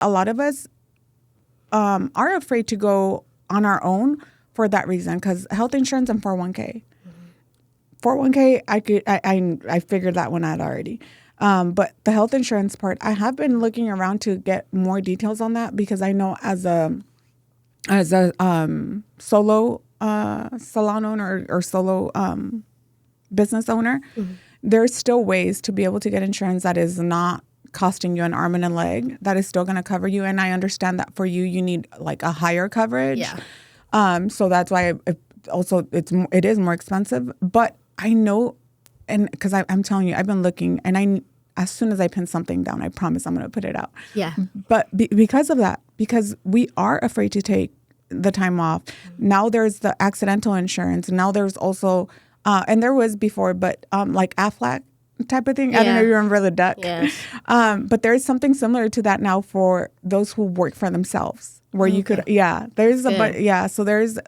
a lot of us are afraid to go on our own for that reason, because health insurance and 401k. 401k, I figured that one out already. But the health insurance part, I have been looking around to get more details on that, because I know as a solo salon owner or solo business owner, there's still ways to be able to get insurance that is not costing you an arm and a leg, that is still going to cover you. And I understand that for you, you need like a higher coverage. Yeah. So that's why it is more expensive. But I know, and because I'm telling you, I've been looking, and as soon as I pin something down, I promise I'm going to put it out. Yeah. But because of that, because we are afraid to take the time off. Now there's the accidental insurance. Now there's also, and there was before, but like AFLAC type of thing. I don't know if you remember the duck. Yes. But there's something similar to that now for those who work for themselves, where you could, so there's,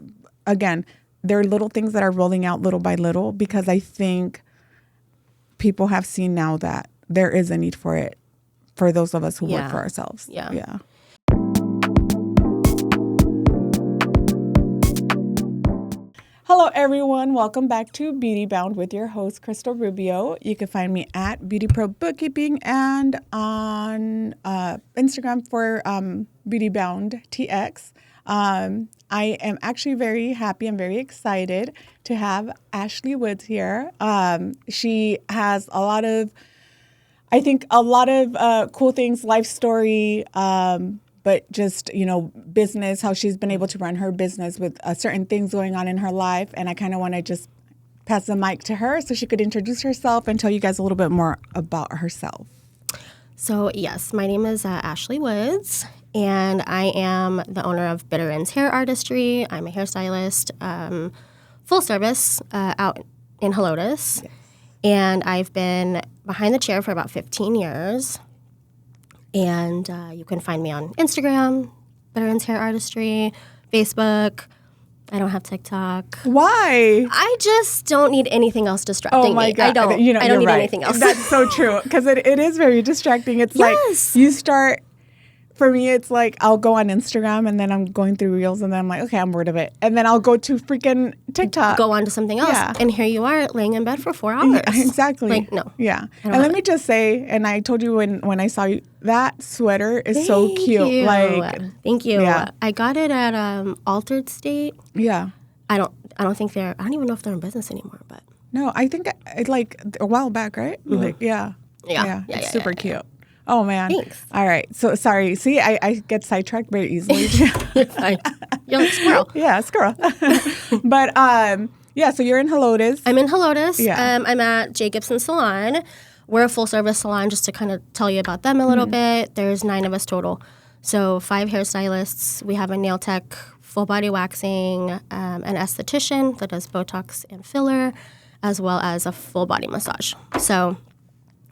again, there are little things that are rolling out little by little, because I think people have seen now that there is a need for it for those of us who work for ourselves. Yeah. Hello, everyone. Welcome back to Beauty Bound with your host, Cristal Rubio. You can find me at Beauty Pro Bookkeeping and on Instagram for Beauty Bound TX. I am actually very happy and very excited to have Ashley Woods here. She has a lot of cool things, life story, but just, business, how she's been able to run her business with certain things going on in her life. And I kind of want to just pass the mic to her so she could introduce herself and tell you guys a little bit more about herself. So, yes, my name is Ashley Woods, and I am the owner of Bitter Ends Hair Artistry. I'm a hairstylist, full service out in Helotes. Yes. And I've been behind the chair for about 15 years. And you can find me on Instagram, Bitter Ends Hair Artistry, Facebook. I don't have TikTok. Why? I just don't need anything else distracting me. Oh my God. I don't need anything else. That's so true. Because it is very distracting. It's like you start, for me, it's like I'll go on Instagram and then I'm going through Reels and then I'm like, okay, I'm bored of it. And then I'll go to freaking TikTok. Go on to something else. Yeah. And here you are laying in bed for 4 hours. Yeah, exactly. Like, no. Yeah. And let me just say, and I told you when I saw you, that sweater is so cute. Thank you. Yeah. I got it at Altered State. Yeah. I don't even know if they're in business anymore, but. No, I think like a while back, right? Mm-hmm. Like, yeah. It's super cute. Yeah. Oh, man. Thanks. All right. So, sorry. See, I get sidetracked very easily. You're fine. You're like squirrel. Yeah, squirrel. But, so you're in Helotes. I'm in Helotes. Yeah. I'm at J. Gibson Salon. We're a full-service salon, just to kind of tell you about them a little bit. There's 9 of us total. So 5 hairstylists. We have a nail tech, full-body waxing, an esthetician that does Botox and filler, as well as a full-body massage. So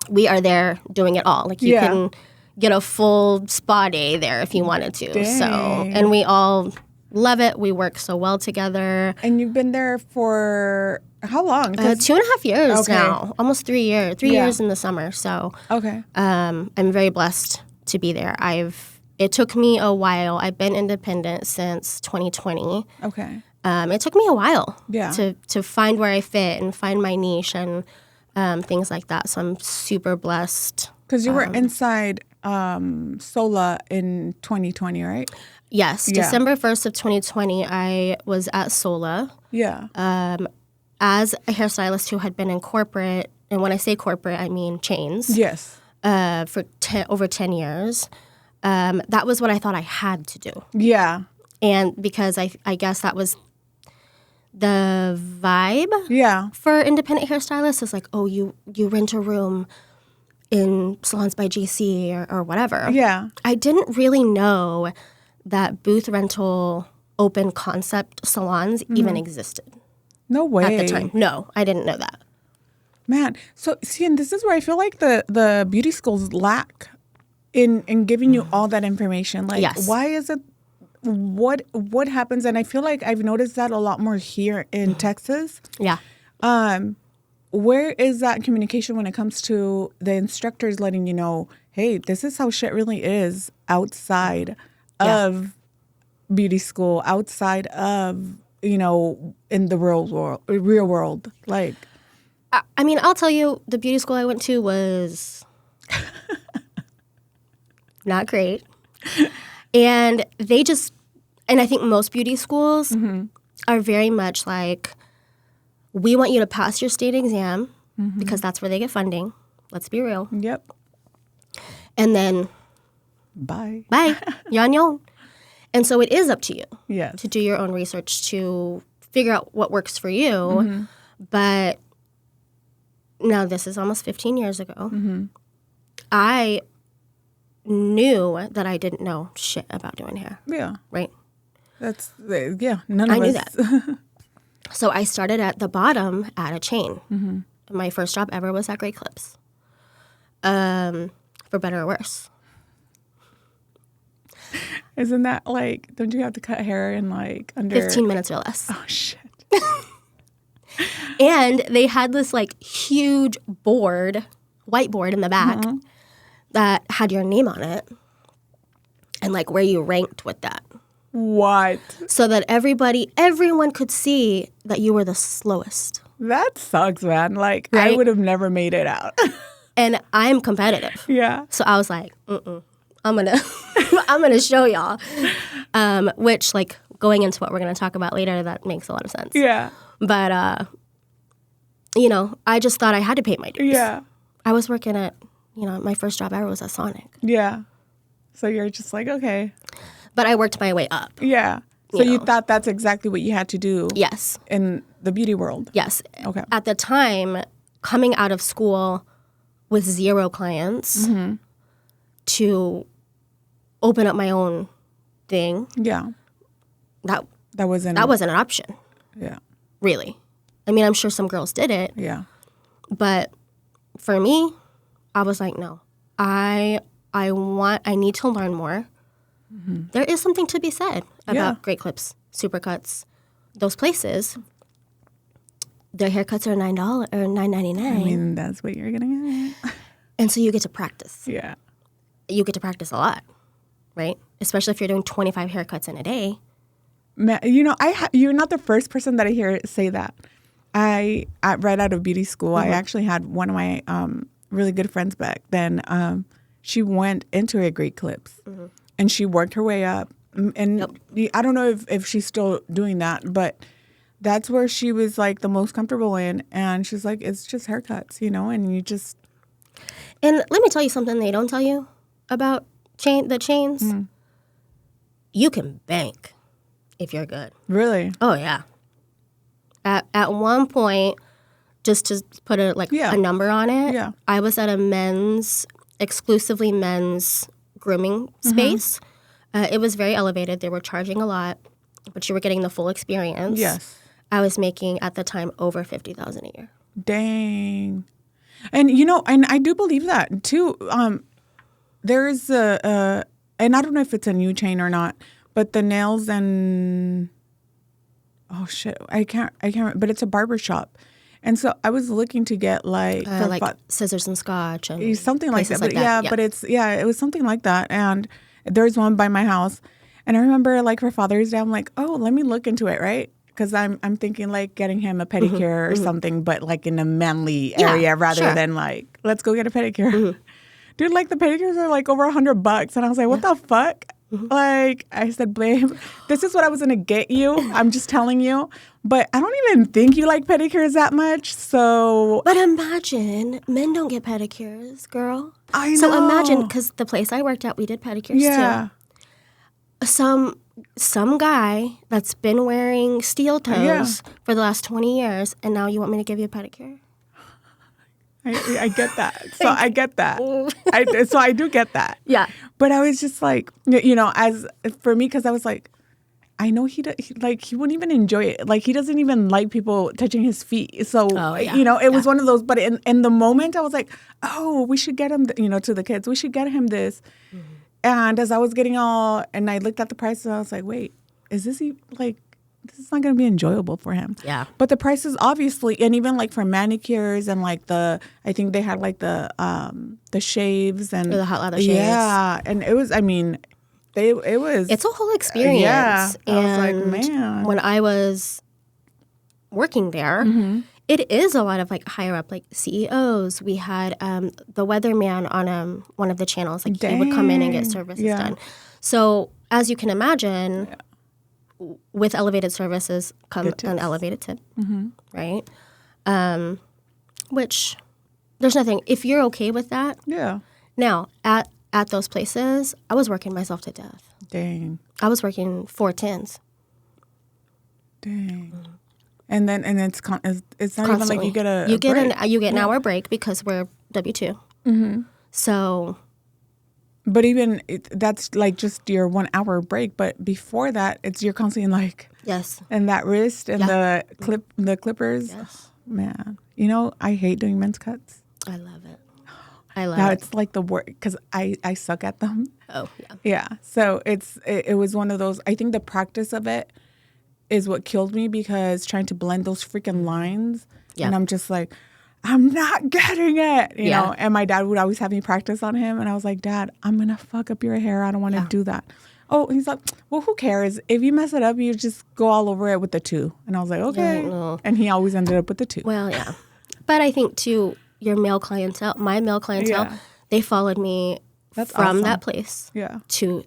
we are there doing it all. Like, you can get a full spa day there if you wanted to. Dang. So, and we all love it. We work so well together. And you've been there for how long? 2.5 years now. Almost 3 years. 3 years in the summer. So, okay. I'm very blessed to be there. It took me a while. I've been independent since 2020. Okay. It took me a while to find where I fit and find my niche and things like that. So I'm super blessed. Because you were inside Sola in 2020, right? Yes. Yeah. December 1st of 2020, I was at Sola. Yeah. As a hairstylist who had been in corporate, and when I say corporate, I mean chains. Yes. For over 10 years. That was what I thought I had to do. Yeah. And because I guess that was the vibe for independent hairstylists is like, oh, you rent a room in Salons by GC or whatever. Yeah. I didn't really know that booth rental open concept salons even existed. No way. At the time. No, I didn't know that. Man. So, see, and this is where I feel like the beauty schools lack in giving you all that information. Like, why is it, what happens? And I feel like I've noticed that a lot more here in Texas. Yeah. Where is that communication when it comes to the instructors letting you know, hey, this is how shit really is outside of beauty school, outside of, in the real world. Like, I mean, I'll tell you, the beauty school I went to was not great. And I think most beauty schools are very much like, we want you to pass your state exam because that's where they get funding. Let's be real. Yep. And then Bye. You're on your own. And so it is up to you Yes. to do your own research to figure out what works for you. But now this is almost 15 years ago. I knew that I didn't know shit about doing hair. Yeah. Right? None of us. I knew that. So I started at the bottom at a chain. My first job ever was at Great Clips. For better or worse. Isn't that like, don't you have to cut hair in like under 15 minutes or less. Oh, shit. And they had this like huge whiteboard in the back that had your name on it and like where you ranked with that. What? So that everyone could see that you were the slowest. That sucks, man. Like, Right? I would have never made it out. And I'm competitive. Yeah. So I was like, I'm gonna show y'all. Which, like, going into what we're gonna talk about later, that makes a lot of sense. Yeah. But I just thought I had to pay my dues. Yeah. I was working at, my first job ever was at Sonic. Yeah. So you're just like, okay. But I worked my way up. Yeah. So you thought that's exactly what you had to do. Yes. In the beauty world. Yes. Okay. At the time, coming out of school with 0 clients to open up my own thing. Yeah. That wasn't an option. Yeah. Really. I mean, I'm sure some girls did it. Yeah. But for me, I was like, no. I need to learn more. There is something to be said about Great Clips, Supercuts, those places. Their haircuts are $9 or $9.99. I mean, that's what you're gonna get. And so you get to practice. Yeah. You get to practice a lot, right? Especially if you're doing 25 haircuts in a day. Man, you're not the first person that I hear say that. Right out of beauty school, I actually had one of my really good friends back then. She went into a Great Clips, and she worked her way up. And I don't know if she's still doing that, but that's where she was like the most comfortable in. And she's like, it's just haircuts, and you just. And let me tell you something they don't tell you about the chains. You can bank if you're good. Really? Oh, yeah. At one point, just to put a number on it, I was at a exclusively men's grooming space. It was very elevated. They were charging a lot, but you were getting the full experience. Yes. I was making, at the time, over $50,000 a year. Dang. And, and I do believe that, too. There is and I don't know if it's a new chain or not, but the nails and, oh, shit, I can't remember, but it's a barber shop. And so I was looking to get like Scissors and Scotch and something like that. Like that. But it was something like that. And there's one by my house. And I remember like for Father's Day, I'm like, oh, let me look into it, right? Because I'm thinking like getting him a pedicure or something, but like in a manly area rather than like, let's go get a pedicure. Dude, like the pedicures are like over $100. And I was like, what the fuck? Like, I said, babe, this is what I was going to get you. I'm just telling you. But I don't even think you like pedicures that much, so. But imagine, men don't get pedicures, girl. I know. So imagine, because the place I worked at, we did pedicures too. Some guy that's been wearing steel toes for the last 20 years, and now you want me to give you a pedicure? I get that. So I get that. So I do get that. Yeah. But I was just like, as for me, because I was like, I know he wouldn't even enjoy it. Like, he doesn't even like people touching his feet. So, it was one of those. But in the moment, I was like, oh, we should get him, to the kids, we should get him this. And as I was getting and I looked at the prices, I was like, wait, is this like, this is not going to be enjoyable for him. Yeah. But the prices obviously, and even like for manicures and like I think they had like the shaves and Or the hot lather shaves. Yeah. And it was, I mean, it's a whole experience. Yeah. And I was like, man. when I was working there, it is a lot of like higher up, like CEOs. We had the weatherman on one of the channels. Like he would come in and get services done. So as you can imagine, with elevated services come an elevated tip, right? Which there's nothing. If you're okay with that, Now at those places, I was working myself to death. Dang. I was working 4 tens. Dang. And then it's not Constantly. even like you get a you get an hour break because we're W-2. So. But even that's like just your 1 hour break. But before that, you're constantly like and that wrist and the clippers. Yes. Man, you know I hate doing men's cuts. I love it. I love now it. It's like the work because I suck at them. Oh yeah. Yeah. So it was one of those. I think the practice of it is what killed me because trying to blend those freaking lines, and I'm just like, I'm not getting it, you know. And my dad would always have me practice on him, and I was like, Dad, I'm gonna fuck up your hair. I don't want to do that. Oh, he's like, well, who cares? If you mess it up, you just go all over it with the 2. And I was like, okay. And he always ended up with the 2. Well, yeah. But I think too, your male clientele, my male clientele, they followed me from that place to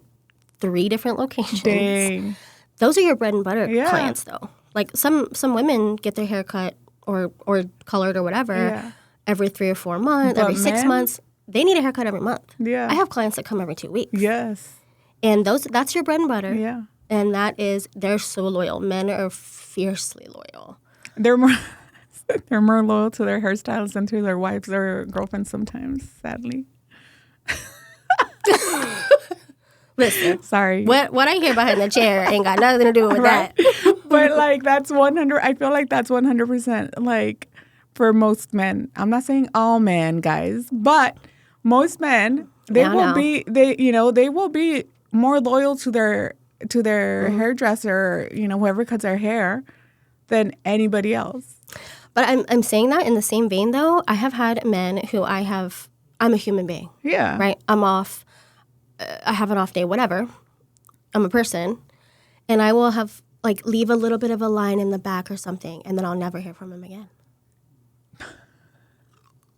3 different locations. Dang. Those are your bread and butter clients, though. Like some women get their hair cut or colored or whatever every 3 or 4 months, every 6 months. They need a haircut every month. Yeah. I have clients that come every 2 weeks. Yes. And that's your bread and butter. Yeah. And they're so loyal. Men are fiercely loyal. They're more loyal to their hairstyles than to their wives or girlfriends sometimes, sadly. Listen. Sorry. What I hear behind the chair ain't got nothing to do with that. But like that's 100. I feel like that's 100% like for most men. I'm not saying all men, guys, but most men they will be more loyal to their hairdresser, you know, whoever cuts their hair, than anybody else. But I'm saying that in the same vein, though. I have had men who I'm a human being. Yeah. Right? I'm off. I have an off day, whatever. I'm a person. And I will have, like, leave a little bit of a line in the back or something, and then I'll never hear from him again.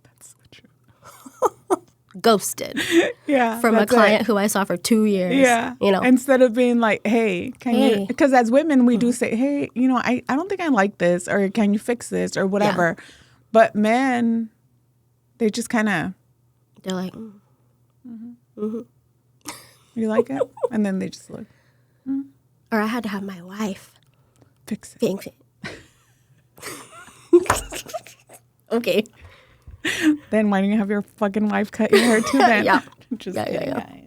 That's so true. Ghosted. Yeah. From a client who I saw for 2 years. Yeah. You know. Instead of being like, hey, can you, because as women, we do say, hey, you know, I don't think I like this, or can you fix this, or whatever. Yeah. But men, they just kind of. They're like, You like it? And then they just look. Or I had to have my wife fix it. Okay. Then why don't you have your fucking wife cut your hair too then? Just kidding, guys.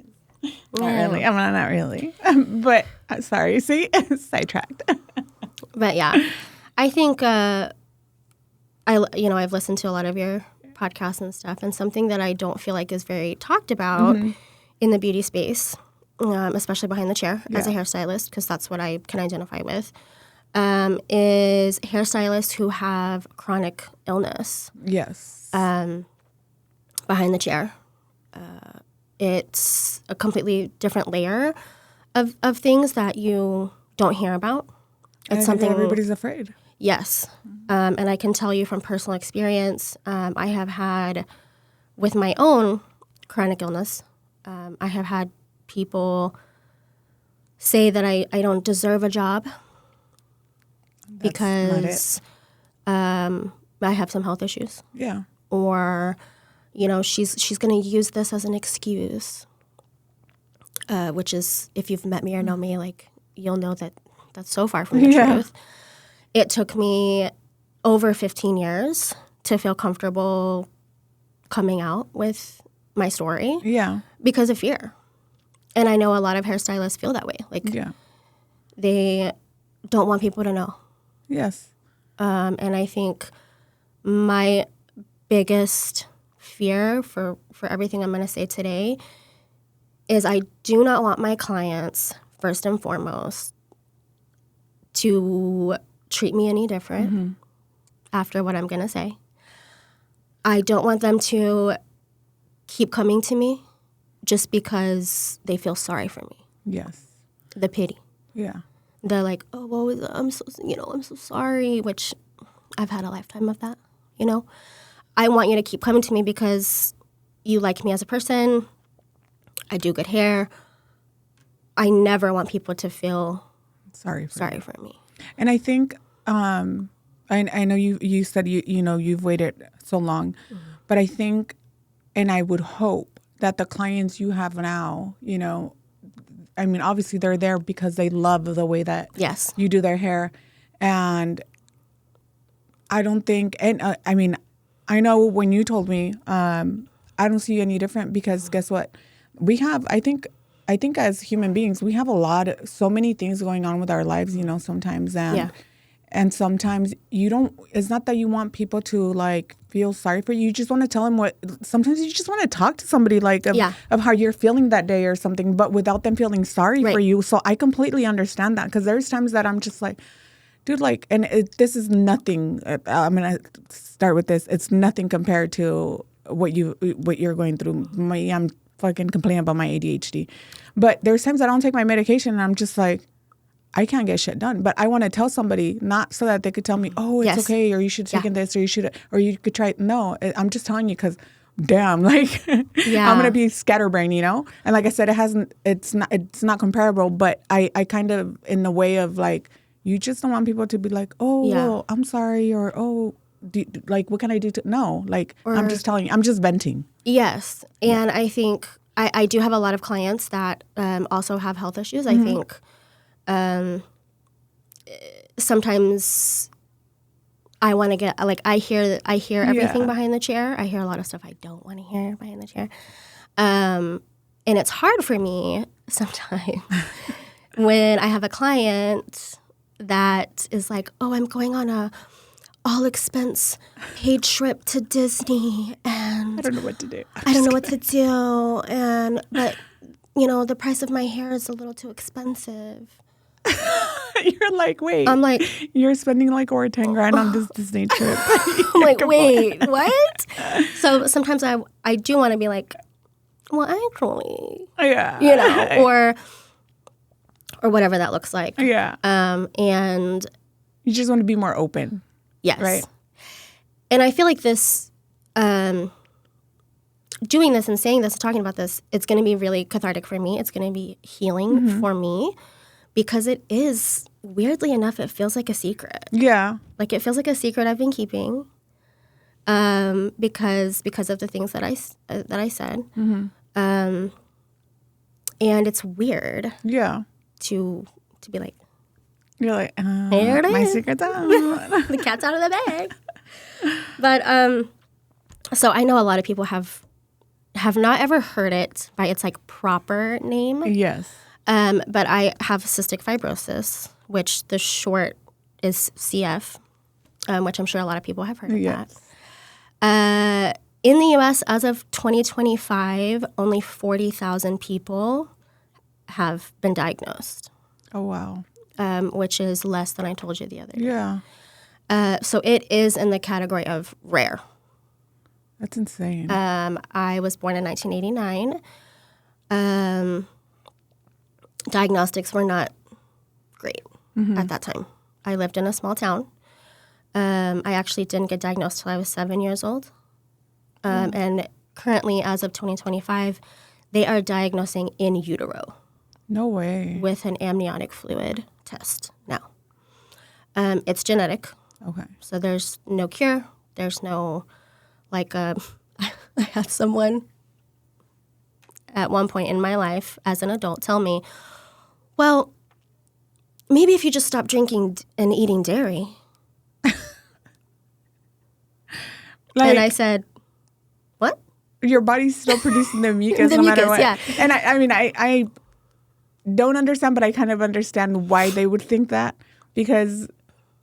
Not really. I'm not really. But sorry. See? Sidetracked. But yeah. I think I've listened to a lot of your podcasts and stuff, and something that I don't feel like is very talked about in the beauty space, especially behind the chair as a hairstylist, because that's what I can identify with, is hairstylists who have chronic illness. Yes. Behind the chair. It's a completely different layer of things that you don't hear about. It's something everybody's afraid. Yes. And I can tell you from personal experience, I have had, with my own chronic illness, I have had people say that I don't deserve a job because I have some health issues. Yeah. Or, you know, she's going to use this as an excuse, which is, if you've met me or know me, like, you'll know that that's so far from the truth. It took me over 15 years to feel comfortable coming out with my story. Yeah. Because of fear. And I know a lot of hairstylists feel that way. Like, they don't want people to know. Yes. And I think my biggest fear for everything I'm going to say today is I do not want my clients, first and foremost, to treat me any different after what I'm going to say. I don't want them to keep coming to me just because they feel sorry for me. Yes. The pity. Yeah. They're like, oh, well, I'm so sorry, which I've had a lifetime of that, you know. I want you to keep coming to me because you like me as a person. I do good hair. I never want people to feel sorry for me. And I think I know you said you've waited so long, but I think, and I would hope that the clients you have now, I mean, obviously they're there because they love the way that you do their hair, and I don't think, and I mean, I know when you told me, I don't see you any different because guess what, we have, I think as human beings, we have so many things going on with our lives, sometimes. And sometimes it's not that you want people to like feel sorry for you. You just want to tell them sometimes you just want to talk to somebody of how you're feeling that day or something, but without them feeling sorry for you. So I completely understand that because there's times that I'm just like, dude, this is nothing. I'm going to start with this. It's nothing compared to what you're going through. I'm fucking complaining about my ADHD. But there's times I don't take my medication and I'm just like, I can't get shit done. But I want to tell somebody, not so that they could tell me, oh, it's okay, or you should take this, or you could try it. No, I'm just telling you because, damn, I'm going to be scatterbrained, And like I said, it's not comparable, but I kind of, in the way of like, you just don't want people to be like, oh, well, I'm sorry, or, oh, what can I do no, I'm just telling you, I'm just venting. Yes. And I think I do have a lot of clients that also have health issues. I think sometimes I want to get, I hear everything behind the chair. I hear a lot of stuff I don't want to hear behind the chair. And it's hard for me sometimes when I have a client that is like, oh, I'm going on a all-expense paid trip to Disney, and I don't know what to do. But the price of my hair is a little too expensive. You're like, wait. I'm like, you're spending like over 10 grand on this Disney trip. I'm like, wait, what? So sometimes I do want to be like, well, actually, or whatever that looks like. Yeah. And you just want to be more open. Yes. Right. And I feel like this, doing this and saying this and talking about this, it's going to be really cathartic for me. It's going to be healing for me because it is, weirdly enough, it feels like a secret. Yeah. Like it feels like a secret I've been keeping because of the things that I said. And it's weird. Yeah. To be like, you're like, there it my is. secret's out. The cat's out of the bag. But so I know a lot of people have not ever heard it by its like proper name. Yes. But I have cystic fibrosis, which the short is CF, which I'm sure a lot of people have heard of that. In the U.S., as of 2025, only 40,000 people have been diagnosed. Oh, wow. Which is less than I told you the other day. Yeah. So it is in the category of rare. That's insane. I was born in 1989. Diagnostics were not great at that time. I lived in a small town. I actually didn't get diagnosed till I was 7 years old. And currently, as of 2025, they are diagnosing in utero. No way. With an amniotic fluid test now. It's genetic. Okay. So there's no cure. There's no, I had someone at one point in my life as an adult tell me, well, maybe if you just stop drinking and eating dairy. And I said, what? Your body's still producing the mucus no matter what. Yeah. And I don't understand, but I kind of understand why they would think that, because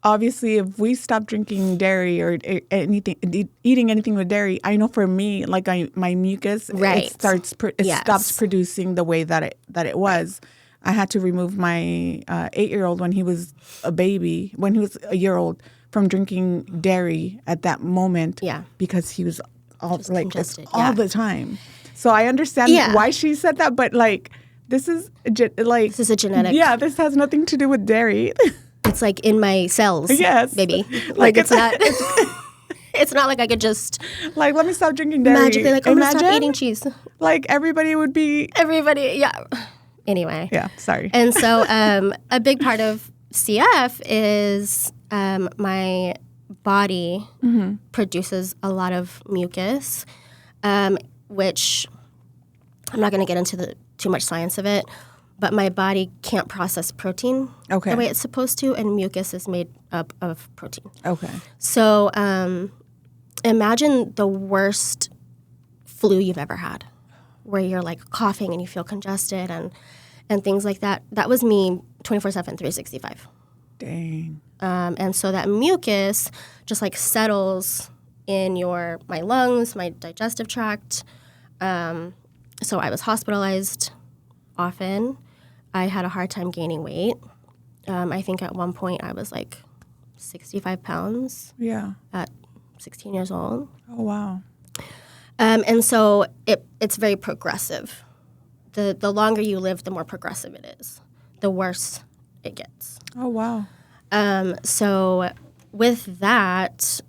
obviously if we stop drinking dairy or eating anything with dairy, I know for me, my mucus, it stops producing the way that it was. I had to remove my 8-year-old when he was a baby, when he was a year old, from drinking dairy at that moment. Yeah. Because he was all Just like this congested, all the time. So I understand why she said that, but like this is this is a genetic. Yeah, this has nothing to do with dairy. It's like in my cells. Yes, baby. Like it's not. It's not like I could just like let me stop drinking dairy. Magically, like I'm gonna stop eating cheese. Like everybody would be. Yeah. Anyway. Yeah. Sorry. And so a big part of CF is my body produces a lot of mucus, which I'm not going to get into too much science of it, but my body can't process protein the way it's supposed to, and mucus is made up of protein. Okay. So imagine the worst flu you've ever had, where you're like coughing and you feel congested and things like that. That was me 24/7, 365. Dang. And so that mucus just like settles in my lungs, my digestive tract. So I was hospitalized often. I had a hard time gaining weight. I think at one point I was like 65 pounds. Yeah. At 16 years old. Oh, wow. And so it's very progressive. The longer you live, the more progressive it is. The worse it gets. Oh, wow. So with that,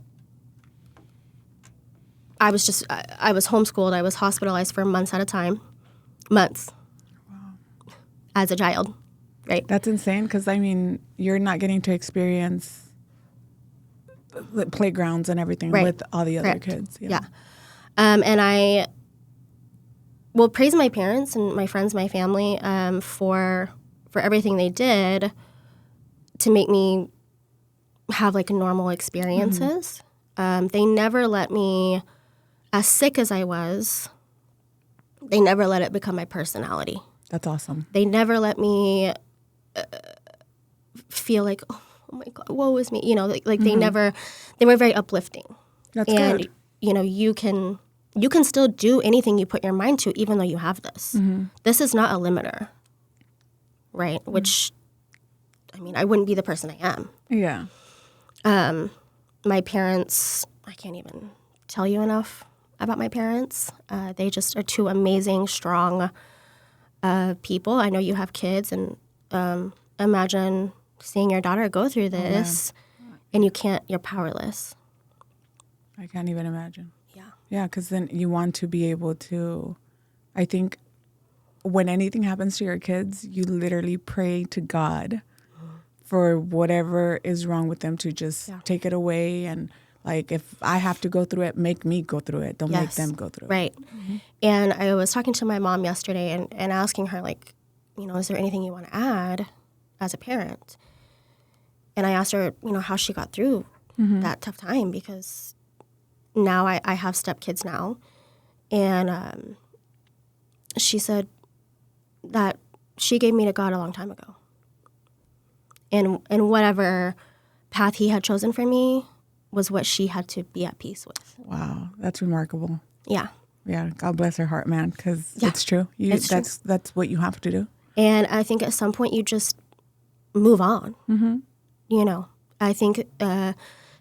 I was homeschooled. I was hospitalized for months at a time. Months. Wow. As a child, right? That's insane because, I mean, you're not getting to experience the playgrounds and everything with all the other kids. Yeah. And I will praise my parents and my friends, my family, for everything they did to make me have like normal experiences. They never let me, as sick as I was, they never let it become my personality. That's awesome. They never let me feel like, oh my God, woe is me. You know, like they were very uplifting. That's good. You know, you can still do anything you put your mind to, even though you have this. This is not a limiter, right? Which, I mean, I wouldn't be the person I am. Yeah. My parents, I can't even tell you enough about my parents. They just are two amazing, strong people. I know you have kids, and imagine seeing your daughter go through this, and you're powerless. I can't even imagine. Yeah. Yeah, because then you want to be able to, I think, when anything happens to your kids, you literally pray to God for whatever is wrong with them to just take it away. And like, if I have to go through it, make me go through it. Don't make them go through it. Right. And I was talking to my mom yesterday and asking her, like, you know, is there anything you want to add as a parent? And I asked her, you know, how she got through that tough time, because now I have stepkids now. And she said that she gave me to God a long time ago. And whatever path he had chosen for me was what she had to be at peace with. Wow, that's remarkable. Yeah. Yeah, God bless her heart, man, because it's true. That's what you have to do. And I think at some point you just move on. You know, I think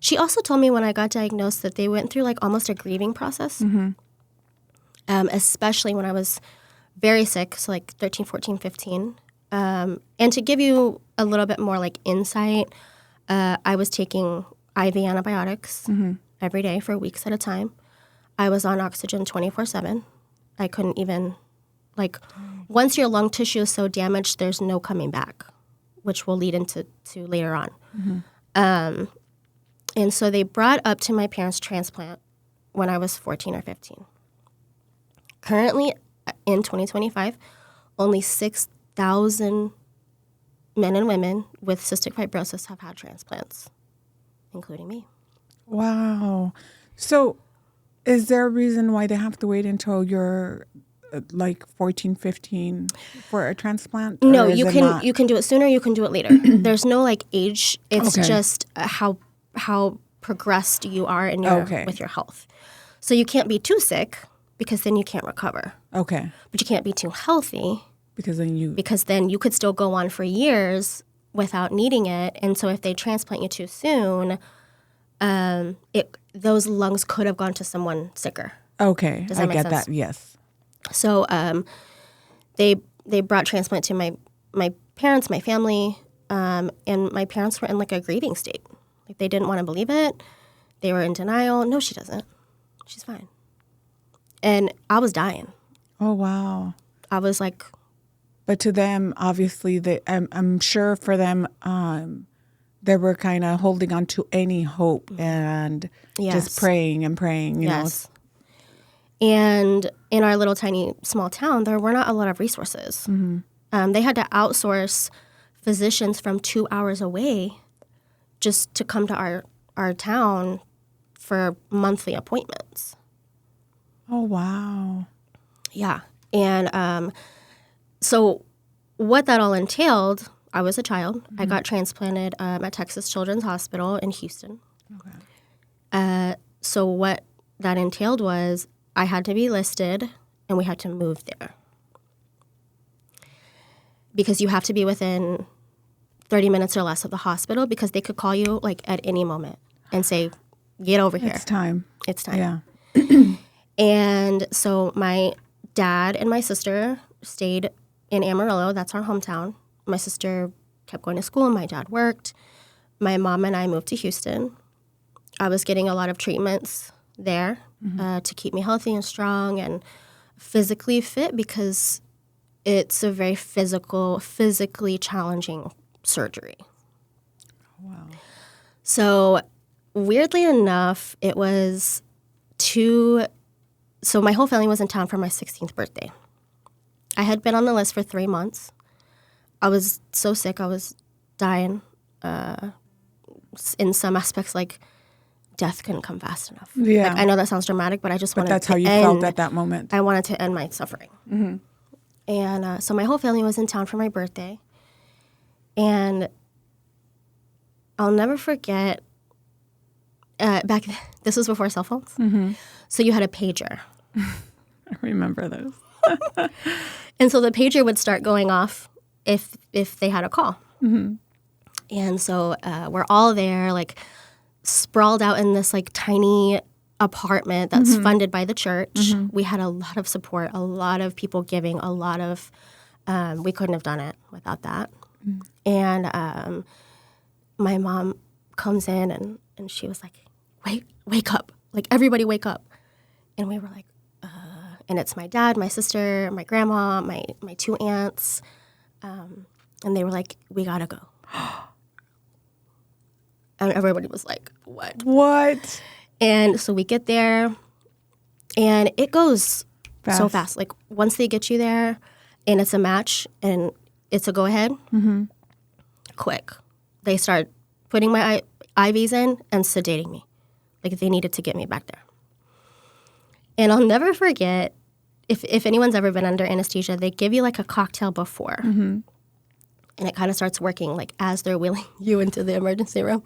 she also told me when I got diagnosed that they went through like almost a grieving process, especially when I was very sick, so like 13, 14, 15. And to give you a little bit more like insight, I was taking IV antibiotics every day for weeks at a time. I was on oxygen 24/7. I couldn't even, like, once your lung tissue is so damaged, there's no coming back, which will lead into later on. And so they brought up to my parents' transplant when I was 14 or 15. Currently, in 2025, only 6,000 men and women with cystic fibrosis have had transplants, including me. Wow. So is there a reason why they have to wait until you're like 14, 15 for a transplant? No, you can do it sooner, you can do it later. There's no like age. It's just how progressed you are in with your health. So you can't be too sick because then you can't recover. Okay. But you can't be too healthy Because then you could still go on for years without needing it. And so if they transplant you too soon, those lungs could have gone to someone sicker. Okay, Does that I make get sense? that. Yes. So they brought transplant to my parents, my family, and my parents were in like a grieving state. Like they didn't want to believe it. They were in denial. No, she doesn't. She's fine. And I was dying. Oh, wow. I was like... But to them, obviously, I'm sure for them, they were kind of holding on to any hope and just praying and praying, you know. And in our little tiny small town, there were not a lot of resources. They had to outsource physicians from 2 hours away just to come to our town for monthly appointments. Oh, wow. Yeah. And so what that all entailed, I was a child. I got transplanted at Texas Children's Hospital in Houston. Okay. So what that entailed was I had to be listed and we had to move there. Because you have to be within 30 minutes or less of the hospital because they could call you like at any moment and say, get over here. It's time. It's time. Yeah. And so my dad and my sister stayed in Amarillo. That's our hometown. My sister kept going to school. My dad worked. My mom and I moved to Houston. I was getting a lot of treatments there to keep me healthy and strong and physically fit because it's a very physically challenging surgery. Wow. So weirdly enough, it was so my whole family was in town for my 16th birthday. I had been on the list for 3 months. I was so sick. I was dying. In some aspects, like death couldn't come fast enough. Yeah. Like, I know that sounds dramatic, but I just wanted to that's how you felt at that moment. I wanted to end my suffering. And so my whole family was in town for my birthday. And I'll never forget, this was before cell phones. So you had a pager. I remember those. And so the pager would start going off if they had a call. And so we're all there, like sprawled out in this like tiny apartment that's funded by the church. We had a lot of support, a lot of people giving, a lot of we couldn't have done it without that. And my mom comes in and she was like, wake up, like everybody wake up. And we were like, and it's my dad, my sister, my grandma, my 2 aunts. And they were like, we gotta go. And everybody was like, what? What? And so we get there, and it goes so fast. Like, once they get you there, and it's a match, and it's a go-ahead, quick. They start putting my IVs in and sedating me. Like, they needed to get me back there. And I'll never forget, if anyone's ever been under anesthesia, they give you, like, a cocktail before. And it kind of starts working, like, as they're wheeling you into the emergency room.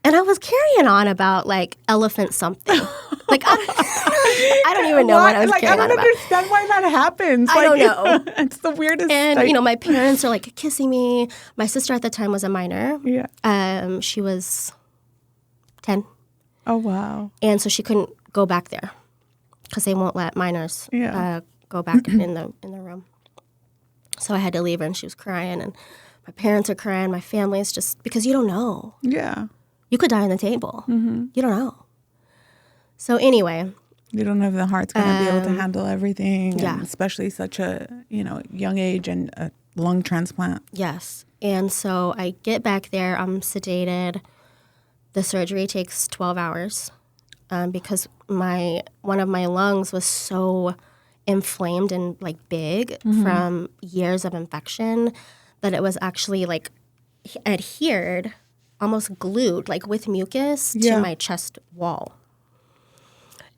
And I was carrying on about, like, elephant something. Like, I don't even know what I was carrying on about. I don't understand why that happens. I don't know. It's the weirdest. And, you know, my parents are, like, kissing me. My sister at the time was a minor. Yeah. She was 10. Oh, wow. And so she couldn't go back there because they won't let minors go back in the room. So I had to leave her, and she was crying, and my parents are crying, my family's just, because you don't know. Yeah. You could die on the table. You don't know. So anyway. You don't know if the heart's going to be able to handle everything, Yeah. and especially such a, young age and a lung transplant. Yes. And so I get back there, I'm sedated. The surgery takes 12 hours because one of my lungs was so inflamed and like big from years of infection that it was actually like adhered, almost glued, like with mucus to my chest wall.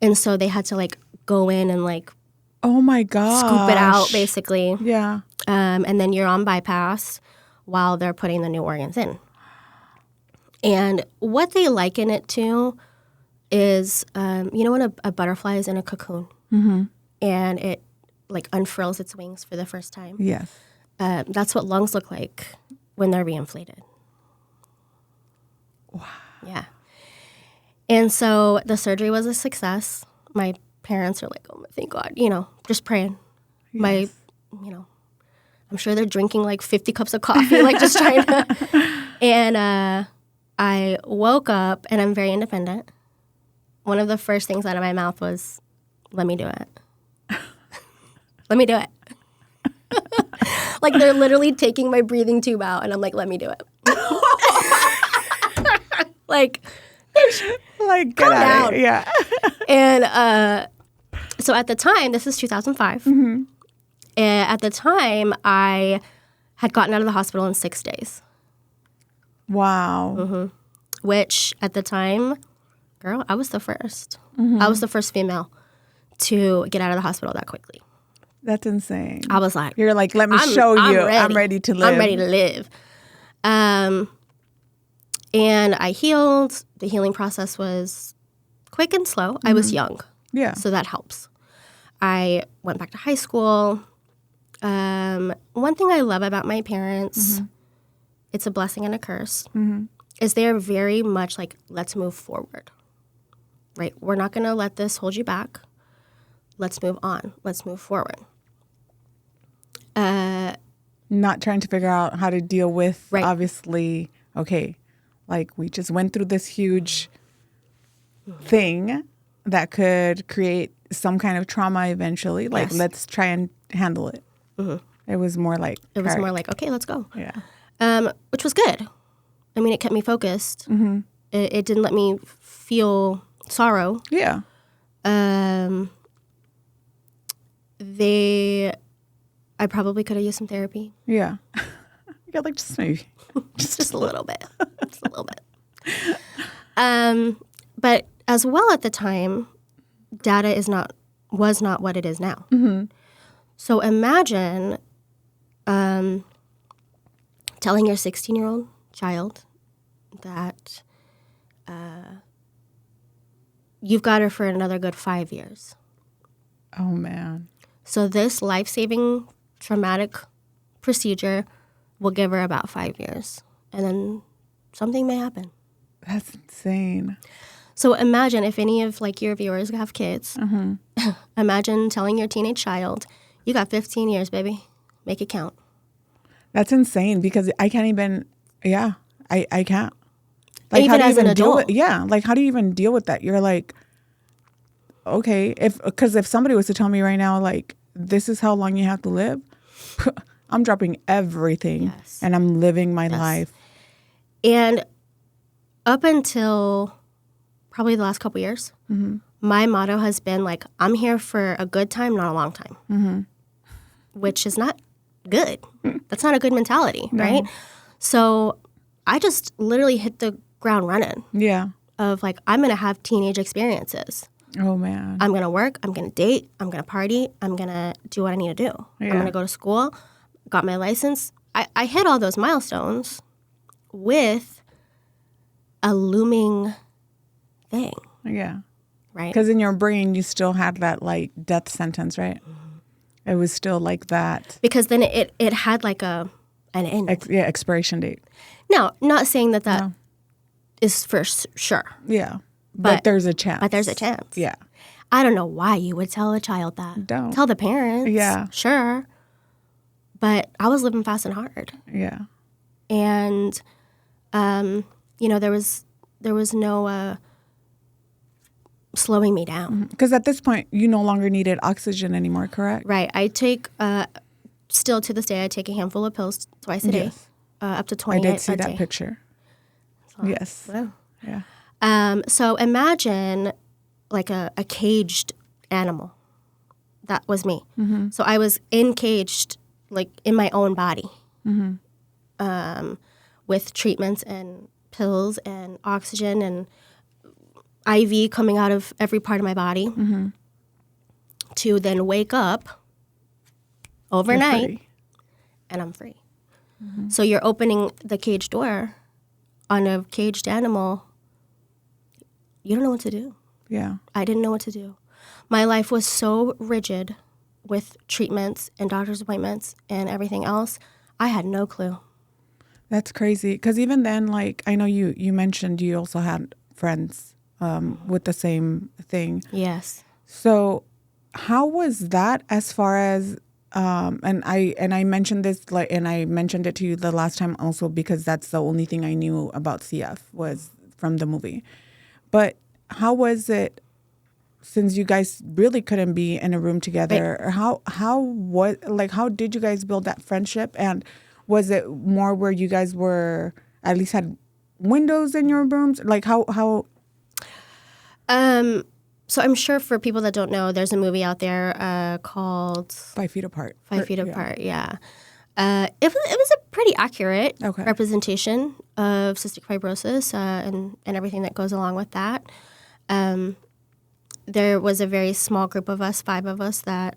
And so they had to like go in and like, oh my gosh, scoop it out basically. Yeah. And then you're on bypass while they're putting the new organs in. And what they liken it to is, when a butterfly is in a cocoon and like unfurls its wings for the first time. Yes. That's what lungs look like when they're reinflated. Wow. Yeah. And so the surgery was a success. My parents are like, oh, thank God, just praying. Yes. I'm sure they're drinking like 50 cups of coffee, like just trying to. And I woke up, and I'm very independent. One of the first things out of my mouth was, let me do it. Let me do it. Like they're literally taking my breathing tube out, and I'm like, let me do it. Like Get calm out of down. it. Yeah. And so at the time, this is 2005. Mm-hmm. And at the time, I had gotten out of the hospital in 6 days. Wow. Mm-hmm. Which at the time, girl, I was the first. Mm-hmm. I was the first female to get out of the hospital that quickly. That's insane. I was like, You're like, let me show you. ready. I'm ready to live. I'm ready to live. And I healed. The healing process was quick and slow. I was young. Yeah. So that helps. I went back to high school. One thing I love about my parents, it's a blessing and a curse, is they're very much like, let's move forward. Right? We're not going to let this hold you back. Let's move on. Let's move forward. Not trying to figure out how to deal with, Right. obviously, okay, like we just went through this huge thing that could create some kind of trauma eventually. Like, Yes. let's try and handle it. It was more like, It was all more right. like, okay, let's go. Yeah. Which was good. I mean, it kept me focused. It didn't let me feel sorrow. Yeah. I probably could have used some therapy. Yeah. Yeah, like just maybe. Just a little bit. Just a little bit. But as well at the time, data was not what it is now. So imagine telling your 16-year-old child that you've got her for another good 5 years. Oh, man. So this life-saving traumatic procedure will give her about 5 years. And then something may happen. That's insane. So imagine if any of like your viewers have kids. Imagine telling your teenage child, you got 15 years, baby. Make it count. That's insane because I can't even, I can't. Even how do you as an even deal adult. with, like, how do you even deal with that? You're like, okay, because if somebody was to tell me right now, like, this is how long you have to live, I'm dropping everything and I'm living my life. And up until probably the last couple years, my motto has been like, I'm here for a good time, not a long time, which is not good. That's not a good mentality, right? So I just literally hit the ground running. Yeah. Of like, I'm going to have teenage experiences. Oh, man. I'm going to work. I'm going to date. I'm going to party. I'm going to do what I need to do. Yeah. I'm going to go to school. Got my license. I hit all those milestones with a looming thing, Yeah. right? Because in your brain, you still had that, like, death sentence, right? It was still like that. Because then it had like an end. Expiration date. Now, not saying that is for sure. Yeah. But there's a chance. But there's a chance. Yeah. I don't know why you would tell a child that. Don't. Tell the parents. Yeah. Sure. But I was living fast and hard. Yeah. And, there was no slowing me down. Because at this point, you no longer needed oxygen anymore, correct? Right. I take, still to this day, I take a handful of pills twice a day, Yes. up to I 20 did see a that day. picture. Yes. Wow. Yeah. So imagine like a caged animal. That was me. So I was encaged, like in my own body, with treatments and pills and oxygen and IV coming out of every part of my body, to then wake up overnight You're free. and I'm free. So you're opening the cage door on a caged animal. You don't know what to do. Yeah. I didn't know what to do. My life was so rigid with treatments and doctor's appointments and everything else, I had no clue. That's crazy. Because even then, like, I know you mentioned you also had friends with the same thing. Yes. So how was that as far as, and I mentioned this, like, and I mentioned it to you the last time also because that's the only thing I knew about CF was from the movie. But how was it, since you guys really couldn't be in a room together, right. How did you guys build that friendship? And was it more where you guys were at least had windows in your rooms? Like how? So I'm sure for people that don't know, there's a movie out there called 5 Feet Apart. 5 Feet Apart, yeah. It was a pretty accurate representation of cystic fibrosis and everything that goes along with that. There was a very small group of us, 5 of us, that